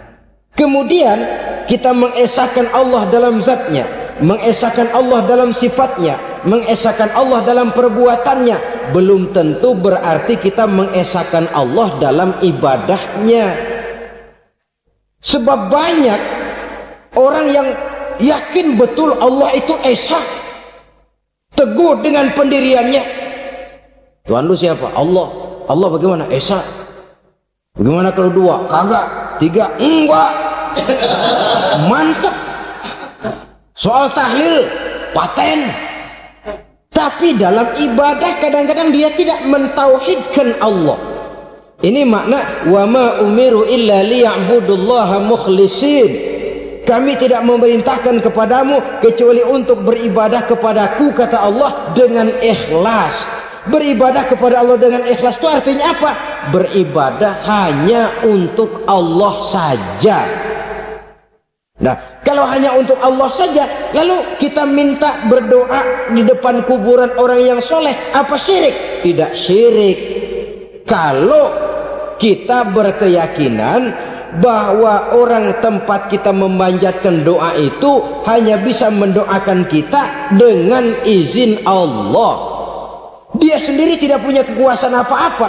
kemudian kita mengesahkan Allah dalam zatnya, mengesahkan Allah dalam sifatnya, mengesahkan Allah dalam perbuatannya. Belum tentu berarti kita mengesahkan Allah dalam ibadahnya. Sebab banyak orang yang yakin betul Allah itu esa, teguh dengan pendiriannya. Tuhan lu siapa? Allah. Allah bagaimana? Esa. Bagaimana kalau dua? Kagak. Tiga? Enggak. Mantap. Soal tahlil paten. Tapi dalam ibadah kadang-kadang dia tidak mentauhidkan Allah. Ini makna wa ma umiru illa liya'budullaha mukhlisin. Kami tidak memerintahkan kepadamu kecuali untuk beribadah kepadaku, kata Allah, dengan ikhlas. Beribadah kepada Allah dengan ikhlas itu artinya apa? Beribadah hanya untuk Allah saja. Nah, kalau hanya untuk Allah saja, lalu kita minta berdoa di depan kuburan orang yang soleh, apa syirik? Tidak syirik. Kalau kita berkeyakinan bahwa orang tempat kita memanjatkan doa itu hanya bisa mendoakan kita dengan izin Allah. Dia sendiri tidak punya kekuasaan apa-apa.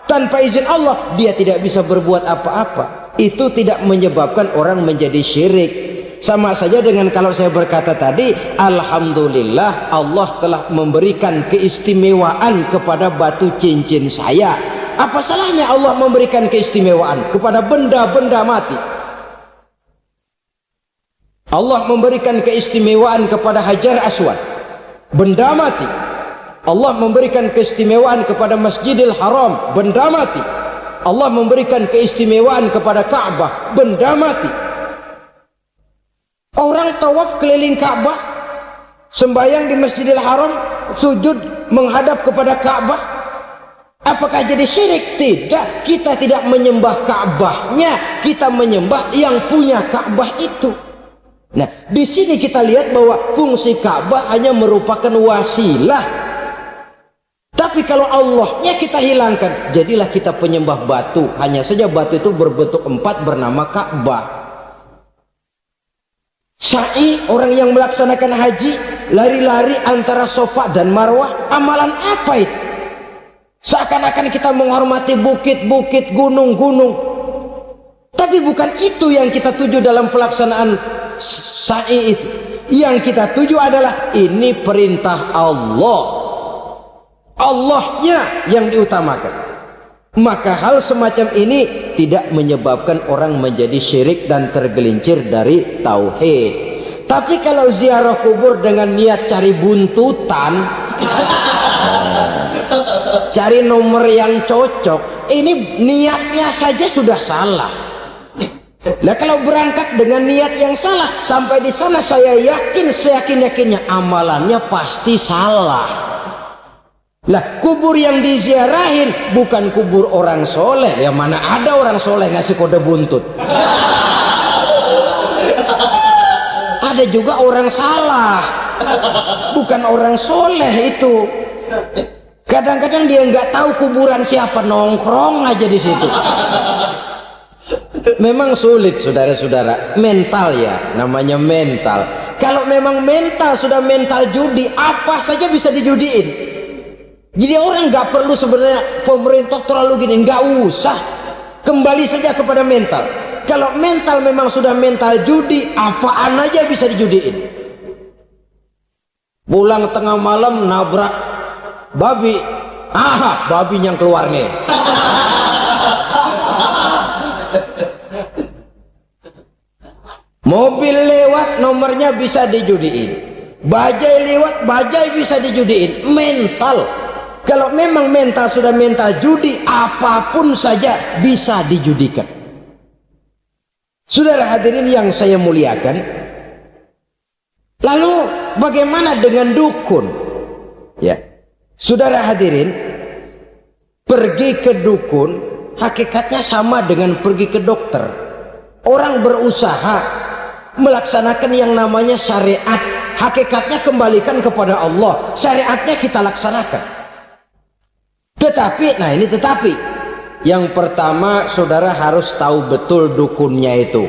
Tanpa izin Allah dia tidak bisa berbuat apa-apa. Itu tidak menyebabkan orang menjadi syirik. Sama saja dengan kalau saya berkata tadi, alhamdulillah Allah telah memberikan keistimewaan kepada batu cincin saya. Apa salahnya Allah memberikan keistimewaan kepada benda-benda mati? Allah memberikan keistimewaan kepada Hajar Aswad, benda mati. Allah memberikan keistimewaan kepada Masjidil Haram, benda mati. Allah memberikan keistimewaan kepada Ka'bah, benda mati. Orang tawaf keliling Ka'bah, sembahyang di Masjidil Haram, sujud menghadap kepada Ka'bah. Apakah jadi syirik? Tidak. Kita tidak menyembah Ka'bahnya, kita menyembah yang punya Ka'bah itu. Nah, di sini kita lihat bahwa fungsi Ka'bah hanya merupakan wasilah. Tapi kalau Allahnya kita hilangkan, jadilah kita penyembah batu. Hanya saja batu itu berbentuk 4 bernama Ka'bah. Sa'i, orang yang melaksanakan haji, lari-lari antara Safa dan Marwah, amalan apa itu? Seakan-akan kita menghormati bukit-bukit, gunung-gunung. Tapi bukan itu yang kita tuju dalam pelaksanaan sa'i itu. Yang kita tuju adalah ini perintah Allah. Allahnya yang diutamakan. Maka hal semacam ini tidak menyebabkan orang menjadi syirik dan tergelincir dari tauhid. Tapi kalau ziarah kubur dengan niat cari buntutan, cari nomor yang cocok, ini niatnya saja sudah salah. Nah, kalau berangkat dengan niat yang salah, sampai di sana saya yakin, seyakin-yakinnya amalannya pasti salah. Lah kubur yang diziarahin bukan kubur orang soleh. Ya mana ada orang soleh ngasih kode buntut. Ada juga orang salah, bukan orang soleh itu. Kadang-kadang dia nggak tahu kuburan siapa, nongkrong aja di situ. Memang sulit saudara-saudara, mental ya, namanya mental. Kalau memang mental sudah mental judi, apa saja bisa dijudiin. Jadi orang nggak perlu sebenarnya pemerintah terlalu gini, nggak usah, kembali saja kepada mental. Kalau mental memang sudah mental judi, apaan aja bisa dijudiin. Pulang tengah malam nabrak babi, babi yang keluar nih. Mobil lewat nomornya bisa dijudiin, bajai lewat bajai bisa dijudiin. Mental. Kalau memang mental sudah mental judi, apapun saja bisa dijudikan. Saudara hadirin yang saya muliakan, lalu bagaimana dengan dukun? Ya, saudara hadirin, pergi ke dukun hakikatnya sama dengan pergi ke dokter. Orang berusaha melaksanakan yang namanya syariat, hakikatnya kembalikan kepada Allah. Syariatnya kita laksanakan. Tetapi, nah ini tetapi, yang pertama saudara harus tahu betul dukunnya itu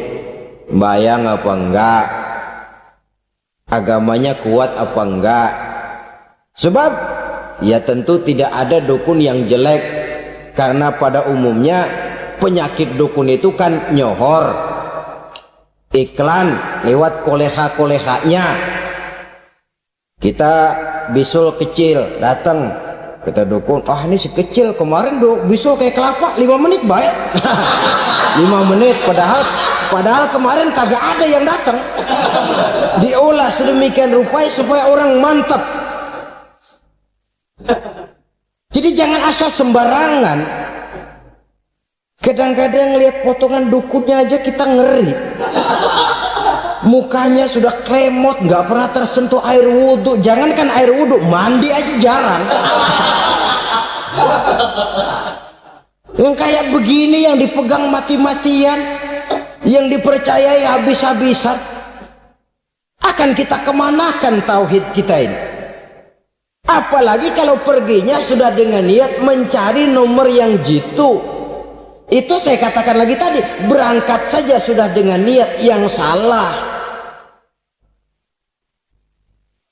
bayang apa enggak, agamanya kuat apa enggak. Sebab ya tentu tidak ada dukun yang jelek, karena pada umumnya penyakit dukun itu kan nyohor, iklan lewat koleha-kolehanya. Kita bisul kecil datang, kita dukun, ini si kecil kemarin bisul kayak kelapa 5 menit baik. 5 menit padahal kemarin kagak ada yang datang. Diolah sedemikian rupa supaya orang mantap. Jadi jangan asal sembarangan. Kadang-kadang lihat potongan dukunnya aja kita ngeri. Mukanya sudah kremot, nggak pernah tersentuh air wudhu. Jangankan air wudhu, mandi aja jarang. Yang kayak begini yang dipegang mati-matian, yang dipercayai habis-habisan, akan kita kemanakan tauhid kita ini? Apalagi kalau perginya sudah dengan niat mencari nomor yang jitu. Itu saya katakan lagi tadi, berangkat saja sudah dengan niat yang salah.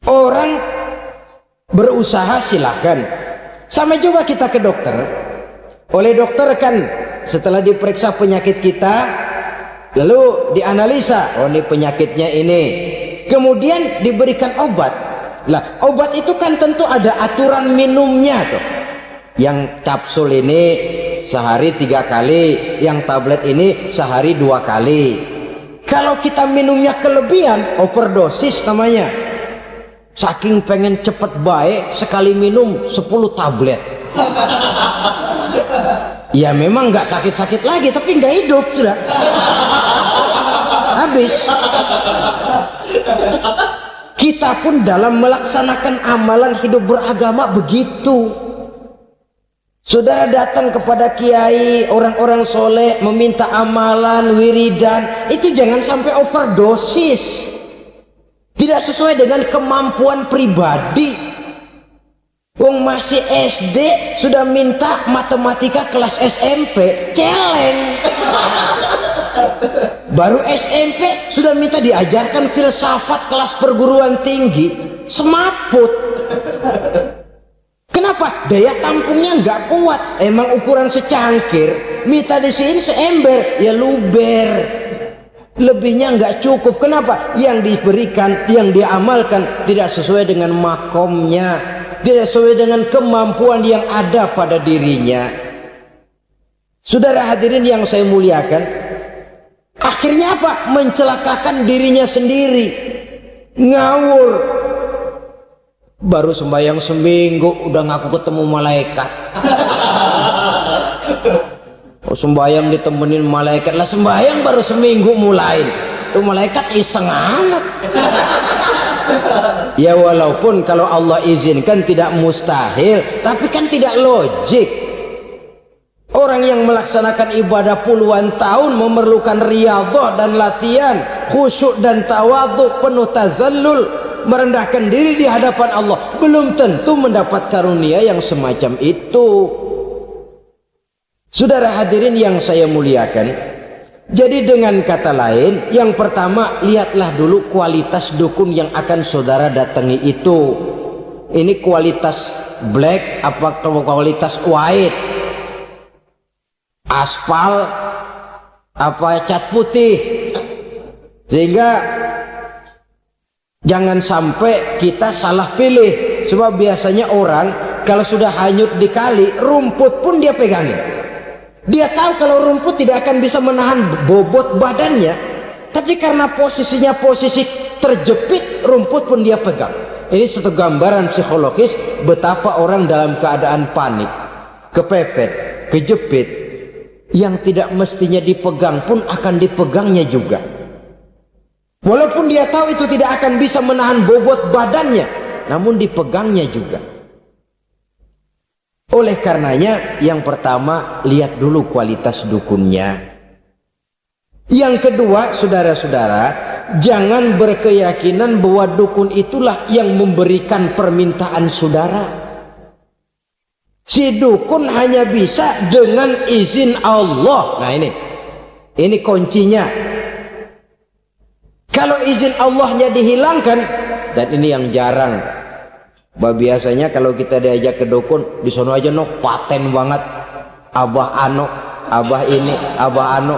Orang berusaha silahkan. Sama juga kita ke dokter. Oleh dokter kan setelah diperiksa penyakit kita, lalu dianalisa, oh ini penyakitnya ini, kemudian diberikan obat. Lah obat itu kan tentu ada aturan minumnya tuh. Yang kapsul ini sehari 3 kali, yang tablet ini sehari 2 kali. Kalau kita minumnya kelebihan, overdosis namanya. Saking pengen cepet baik, sekali minum 10 tablet. Ya memang nggak sakit-sakit lagi, tapi nggak hidup sudah. Habis. Kita pun dalam melaksanakan amalan hidup beragama begitu. Saudara datang kepada kiai, orang-orang soleh, meminta amalan, wiridan, itu jangan sampai overdosis. Tidak sesuai dengan kemampuan pribadi. Wong masih SD sudah minta matematika kelas SMP, celeng. Baru SMP sudah minta diajarkan filsafat kelas perguruan tinggi, semaput. Kenapa? Daya tampungnya nggak kuat. Emang ukuran secangkir, minta disiin seember, ya luber. Lebihnya nggak cukup. Kenapa? Yang diberikan, yang diamalkan tidak sesuai dengan makomnya, tidak sesuai dengan kemampuan yang ada pada dirinya. Saudara hadirin yang saya muliakan, akhirnya apa? Mencelakakan dirinya sendiri, ngawur. Baru sembahyang seminggu udah ngaku ketemu malaikat. Oh, sembahyang ditemenin malaikat lah, sembahyang baru seminggu mulai tuh malaikat iseng amat. Ya walaupun kalau Allah izinkan tidak mustahil, tapi kan tidak logik. Orang yang melaksanakan ibadah puluhan tahun memerlukan riyadhah dan latihan, khusyuk dan tawadhu, penuh tazallul, merendahkan diri di hadapan Allah, belum tentu mendapat karunia yang semacam itu. Saudara hadirin yang saya muliakan, jadi dengan kata lain, yang pertama, lihatlah dulu kualitas dukun yang akan saudara datangi itu. Ini kualitas black apa kualitas white, aspal apa cat putih, sehingga jangan sampai kita salah pilih. Sebab biasanya orang kalau sudah hanyut di kali, rumput pun dia pegangin. Dia tahu kalau rumput tidak akan bisa menahan bobot badannya, tapi karena posisinya posisi terjepit, rumput pun dia pegang. Ini satu gambaran psikologis betapa orang dalam keadaan panik, kepepet, kejepit, yang tidak mestinya dipegang pun akan dipegangnya juga. Walaupun dia tahu itu tidak akan bisa menahan bobot badannya, namun dipegangnya juga. Oleh karenanya, yang pertama, lihat dulu kualitas dukunnya. Yang kedua, saudara-saudara, jangan berkeyakinan bahwa dukun itulah yang memberikan permintaan saudara. Si dukun hanya bisa dengan izin Allah. Nah ini kuncinya. Kalau izin Allahnya dihilangkan, dan ini yang jarang. Biasanya kalau kita diajak ke dukun, di sono aja no paten banget, abah ano, abah ini, abah ano,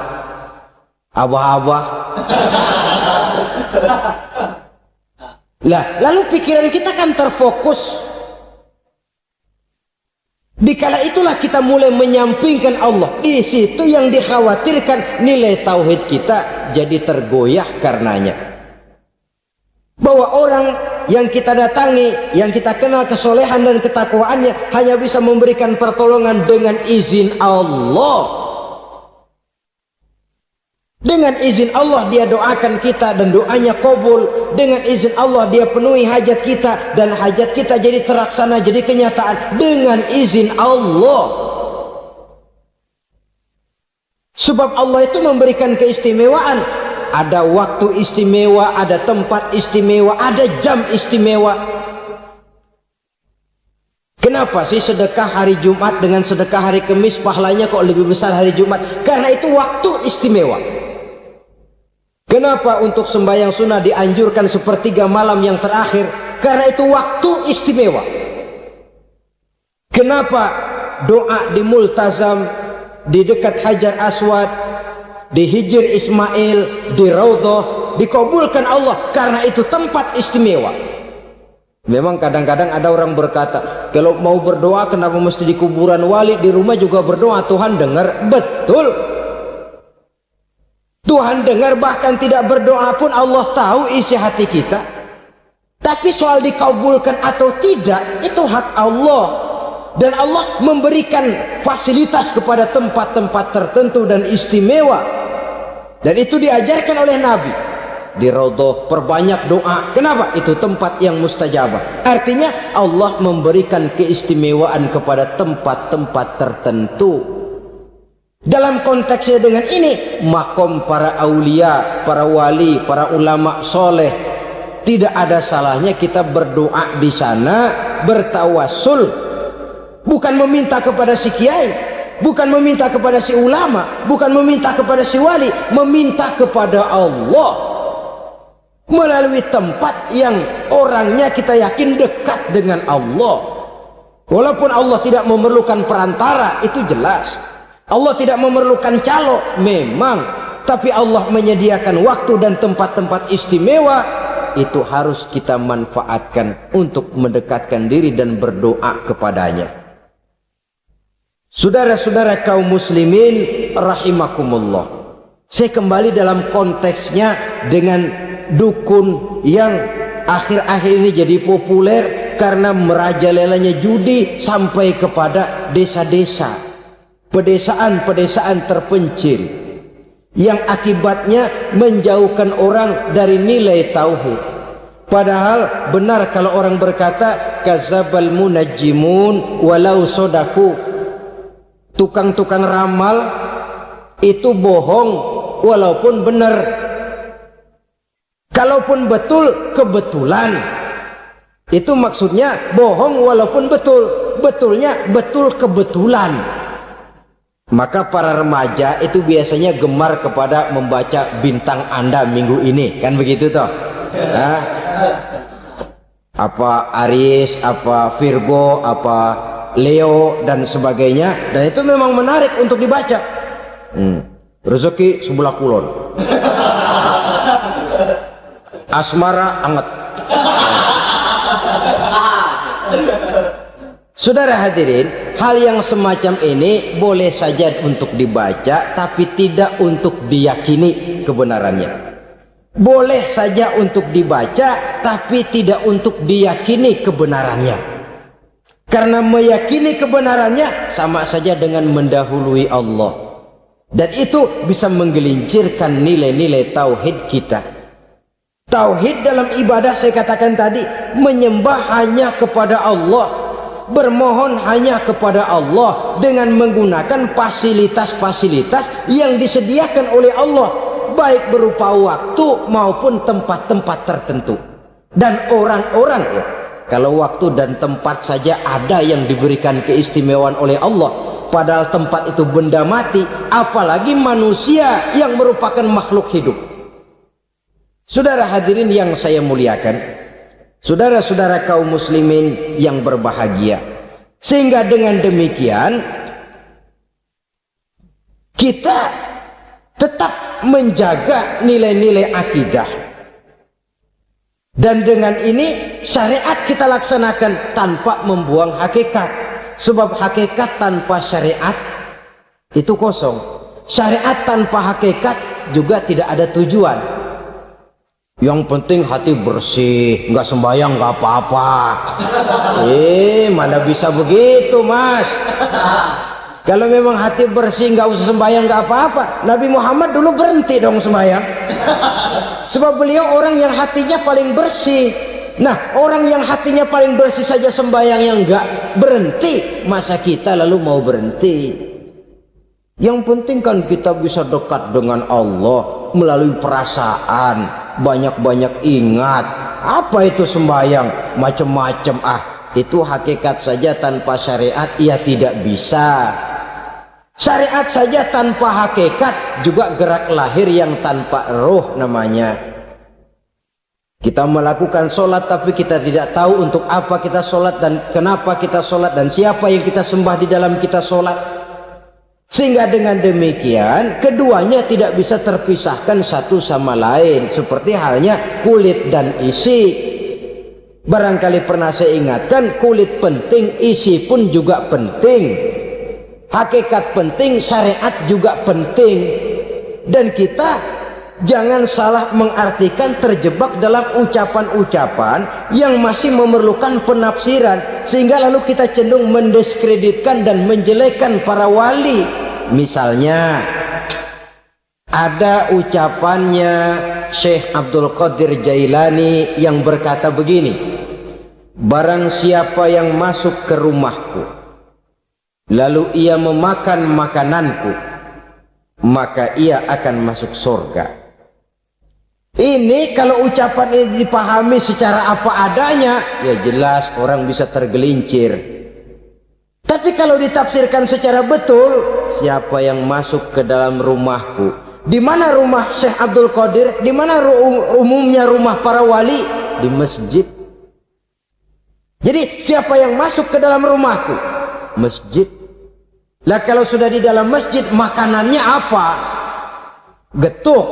abah. Lah, lalu pikiran kita kan terfokus. Dikala itulah kita mulai menyampingkan Allah. Di situ yang dikhawatirkan nilai tauhid kita jadi tergoyah karenanya. Bahwa orang yang kita datangi, yang kita kenal kesolehan dan ketakwaannya, hanya bisa memberikan pertolongan dengan izin Allah. Dengan izin Allah dia doakan kita dan doanya kabul. Dengan izin Allah dia penuhi hajat kita dan hajat kita jadi terlaksana, jadi kenyataan dengan izin Allah. Sebab Allah itu memberikan keistimewaan. Ada waktu istimewa, ada tempat istimewa, ada jam istimewa. Kenapa sih sedekah hari Jumat dengan sedekah hari Kamis pahalanya kok lebih besar hari Jumat? Karena itu waktu istimewa. Kenapa untuk sembahyang sunnah dianjurkan sepertiga malam yang terakhir? Karena itu waktu istimewa. Kenapa doa di multazam, di dekat Hajar Aswad, di Hijr Ismail, di Raudhah dikabulkan Allah? Karena itu tempat istimewa. Memang kadang-kadang ada orang berkata, kalau mau berdoa kenapa mesti di kuburan wali? Di rumah juga berdoa, Tuhan dengar. Betul, Tuhan dengar, bahkan tidak berdoa pun Allah tahu isi hati kita. Tapi soal dikabulkan atau tidak, itu hak Allah. Dan Allah memberikan fasilitas kepada tempat-tempat tertentu dan istimewa. Dan itu diajarkan oleh Nabi. Di Raudhah perbanyak doa. Kenapa? Itu tempat yang mustajabah. Artinya Allah memberikan keistimewaan kepada tempat-tempat tertentu. Dalam konteksnya dengan ini, makom para aulia, para wali, para ulama soleh, tidak ada salahnya kita berdoa di sana, bertawassul. Bukan meminta kepada si kiai, bukan meminta kepada si ulama, bukan meminta kepada si wali, meminta kepada Allah melalui tempat yang orangnya kita yakin dekat dengan Allah. Walaupun Allah tidak memerlukan perantara, itu jelas. Allah tidak memerlukan calo, memang. Tapi Allah menyediakan waktu dan tempat-tempat istimewa, itu harus kita manfaatkan untuk mendekatkan diri dan berdoa kepadanya. Saudara-saudara kaum muslimin rahimakumullah, saya kembali dalam konteksnya dengan dukun yang akhir-akhir ini jadi populer karena merajalelanya judi sampai kepada desa-desa, pedesaan-pedesaan terpencil, yang akibatnya menjauhkan orang dari nilai tauhid. Padahal benar kalau orang berkata kadzabal munajjimun walau sodaku, tukang-tukang ramal itu bohong walaupun benar. Kalaupun betul, kebetulan. Itu maksudnya bohong walaupun betul, betulnya betul kebetulan. Maka para remaja itu biasanya gemar kepada membaca bintang Anda minggu ini, kan begitu toh? Nah, apa Aries, apa Virgo, apa Leo dan sebagainya, dan itu memang menarik untuk dibaca. Rezeki sebelah kulon, asmara anget. Saudara hadirin, hal yang semacam ini boleh saja untuk dibaca, tapi tidak untuk diyakini kebenarannya. Boleh saja untuk dibaca, tapi tidak untuk diyakini kebenarannya. Karena meyakini kebenarannya sama saja dengan mendahului Allah. Dan itu bisa menggelincirkan nilai-nilai tauhid kita. Tauhid dalam ibadah saya katakan tadi, menyembah hanya kepada Allah, bermohon hanya kepada Allah dengan menggunakan fasilitas-fasilitas yang disediakan oleh Allah, baik berupa waktu maupun tempat-tempat tertentu. Dan orang-orang ya, kalau waktu dan tempat saja ada yang diberikan keistimewaan oleh Allah, padahal tempat itu benda mati, apalagi manusia yang merupakan makhluk hidup. Saudara hadirin yang saya muliakan, saudara-saudara kaum muslimin yang berbahagia, sehingga dengan demikian kita tetap menjaga nilai-nilai akidah, dan dengan ini syariat kita laksanakan tanpa membuang hakikat. Sebab hakikat tanpa syariat itu kosong, syariat tanpa hakikat juga tidak ada tujuan. Yang penting hati bersih, nggak sembahyang nggak apa-apa. Mana bisa begitu, Mas? Kalau memang hati bersih nggak usah sembahyang nggak apa-apa. Nabi Muhammad dulu berhenti dong sembahyang. Sebab beliau orang yang hatinya paling bersih. Nah, orang yang hatinya paling bersih saja sembahyang yang nggak berhenti, masa kita lalu mau berhenti? Yang penting kan kita bisa dekat dengan Allah melalui perasaan. Banyak-banyak ingat. Apa itu sembahyang? Macam-macam. Itu hakikat saja tanpa syariat ia tidak bisa. Syariat saja tanpa hakikat juga gerak lahir yang tanpa roh namanya. Kita melakukan sholat tapi kita tidak tahu untuk apa kita sholat dan kenapa kita sholat dan siapa yang kita sembah di dalam kita sholat. Sehingga dengan demikian keduanya tidak bisa terpisahkan satu sama lain, seperti halnya kulit dan isi. Barangkali pernah saya ingatkan, kulit penting, isi pun juga penting. Hakikat penting, syariat juga penting. Dan kita jangan salah mengartikan, terjebak dalam ucapan-ucapan yang masih memerlukan penafsiran, sehingga lalu kita cenderung mendiskreditkan dan menjelekkan para wali. Misalnya ada ucapannya Syekh Abdul Qadir Jailani yang berkata begini, barang siapa yang masuk ke rumahku lalu ia memakan makananku, maka ia akan masuk surga. Ini kalau ucapan ini dipahami secara apa adanya, ya jelas orang bisa tergelincir. Tapi kalau ditafsirkan secara betul, siapa yang masuk ke dalam rumahku? Di mana rumah Syekh Abdul Qadir? Di mana umumnya rumah para wali? Di masjid. Jadi siapa yang masuk ke dalam rumahku? Masjid. Lah kalau sudah di dalam masjid, makanannya apa? Getuk.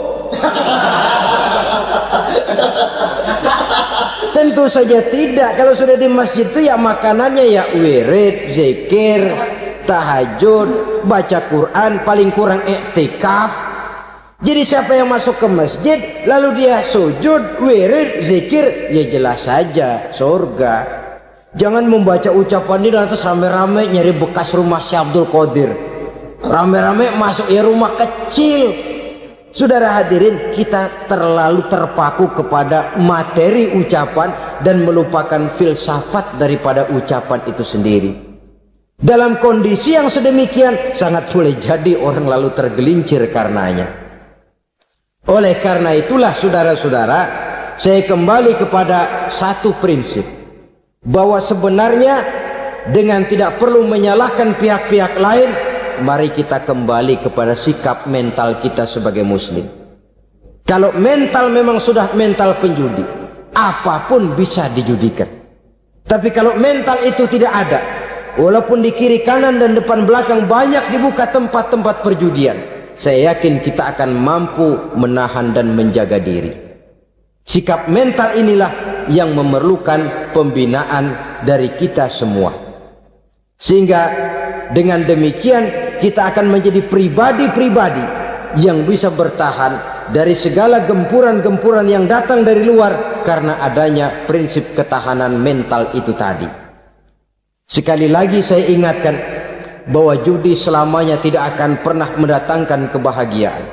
Tentu saja tidak. Kalau sudah di masjid itu ya makanannya ya wirid, zikir, tahajud, baca Quran, paling kurang iktikaf. Jadi siapa yang masuk ke masjid lalu dia sujud, wirid, zikir, ya jelas saja surga. Jangan membaca ucapan ini lantas rame-rame nyari bekas rumah Syekh Abdul Qadir. Rame-rame masuk ya rumah kecil. Saudara hadirin, kita terlalu terpaku kepada materi ucapan dan melupakan filsafat daripada ucapan itu sendiri. Dalam kondisi yang sedemikian, sangat boleh jadi orang lalu tergelincir karenanya. Oleh karena itulah saudara-saudara, saya kembali kepada satu prinsip, bahwa sebenarnya dengan tidak perlu menyalahkan pihak-pihak lain, mari kita kembali kepada sikap mental kita sebagai muslim. Kalau mental memang sudah mental penjudi, apapun bisa dijudikan. Tapi kalau mental itu tidak ada, walaupun di kiri kanan dan depan belakang banyak dibuka tempat-tempat perjudian, saya yakin kita akan mampu menahan dan menjaga diri. Sikap mental inilah yang memerlukan pembinaan dari kita semua, sehingga dengan demikian kita akan menjadi pribadi-pribadi yang bisa bertahan dari segala gempuran-gempuran yang datang dari luar karena adanya prinsip ketahanan mental itu tadi. Sekali lagi saya ingatkan bahwa judi selamanya tidak akan pernah mendatangkan kebahagiaan.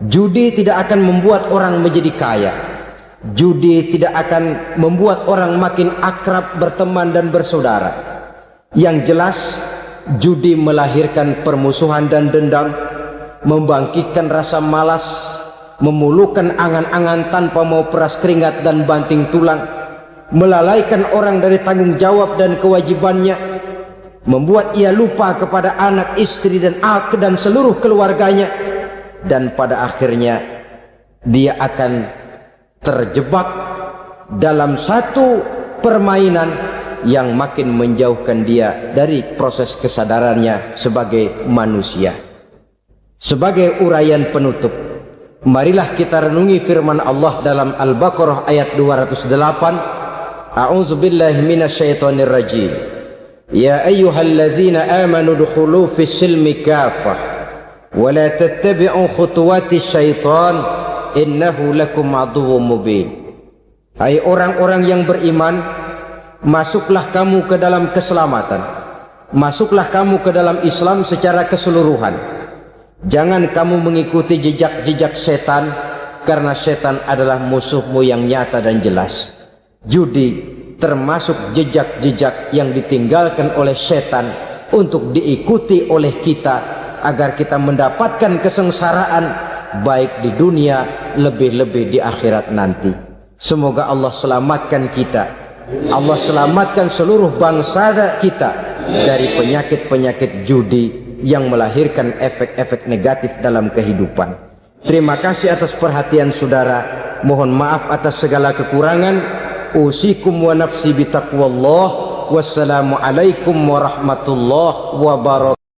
Judi tidak akan membuat orang menjadi kaya. Judi tidak akan membuat orang makin akrab berteman dan bersaudara. Yang jelas, judi melahirkan permusuhan dan dendam, membangkitkan rasa malas, memulukan angan-angan tanpa mau peras keringat dan banting tulang, melalaikan orang dari tanggung jawab dan kewajibannya, membuat ia lupa kepada anak, istri dan seluruh keluarganya, dan pada akhirnya dia akan terjebak dalam satu permainan yang makin menjauhkan dia dari proses kesadarannya sebagai manusia. Sebagai uraian penutup, marilah kita renungi firman Allah dalam Al-Baqarah ayat 208. A'udzu billahi minasyaitonir rajim. Ya ayyuhalladzina amanu dukhulu fis silmi kafah wa la tattabi'u khutuwatis syaitan innahu lakum aduwwum mubin. Hai orang-orang yang beriman, masuklah kamu ke dalam keselamatan, masuklah kamu ke dalam Islam secara keseluruhan. Jangan kamu mengikuti jejak-jejak setan, karena setan adalah musuhmu yang nyata dan jelas. Judi termasuk jejak-jejak yang ditinggalkan oleh setan untuk diikuti oleh kita, agar kita mendapatkan kesengsaraan baik di dunia, lebih-lebih di akhirat nanti. Semoga Allah selamatkan kita, Allah selamatkan seluruh bangsa kita dari penyakit-penyakit judi yang melahirkan efek-efek negatif dalam kehidupan. Terima kasih atas perhatian saudara. Mohon maaf atas segala kekurangan. Usikum wa nafsi bitaqwallah. Wassalamualaikum warahmatullahi wabarakatuh.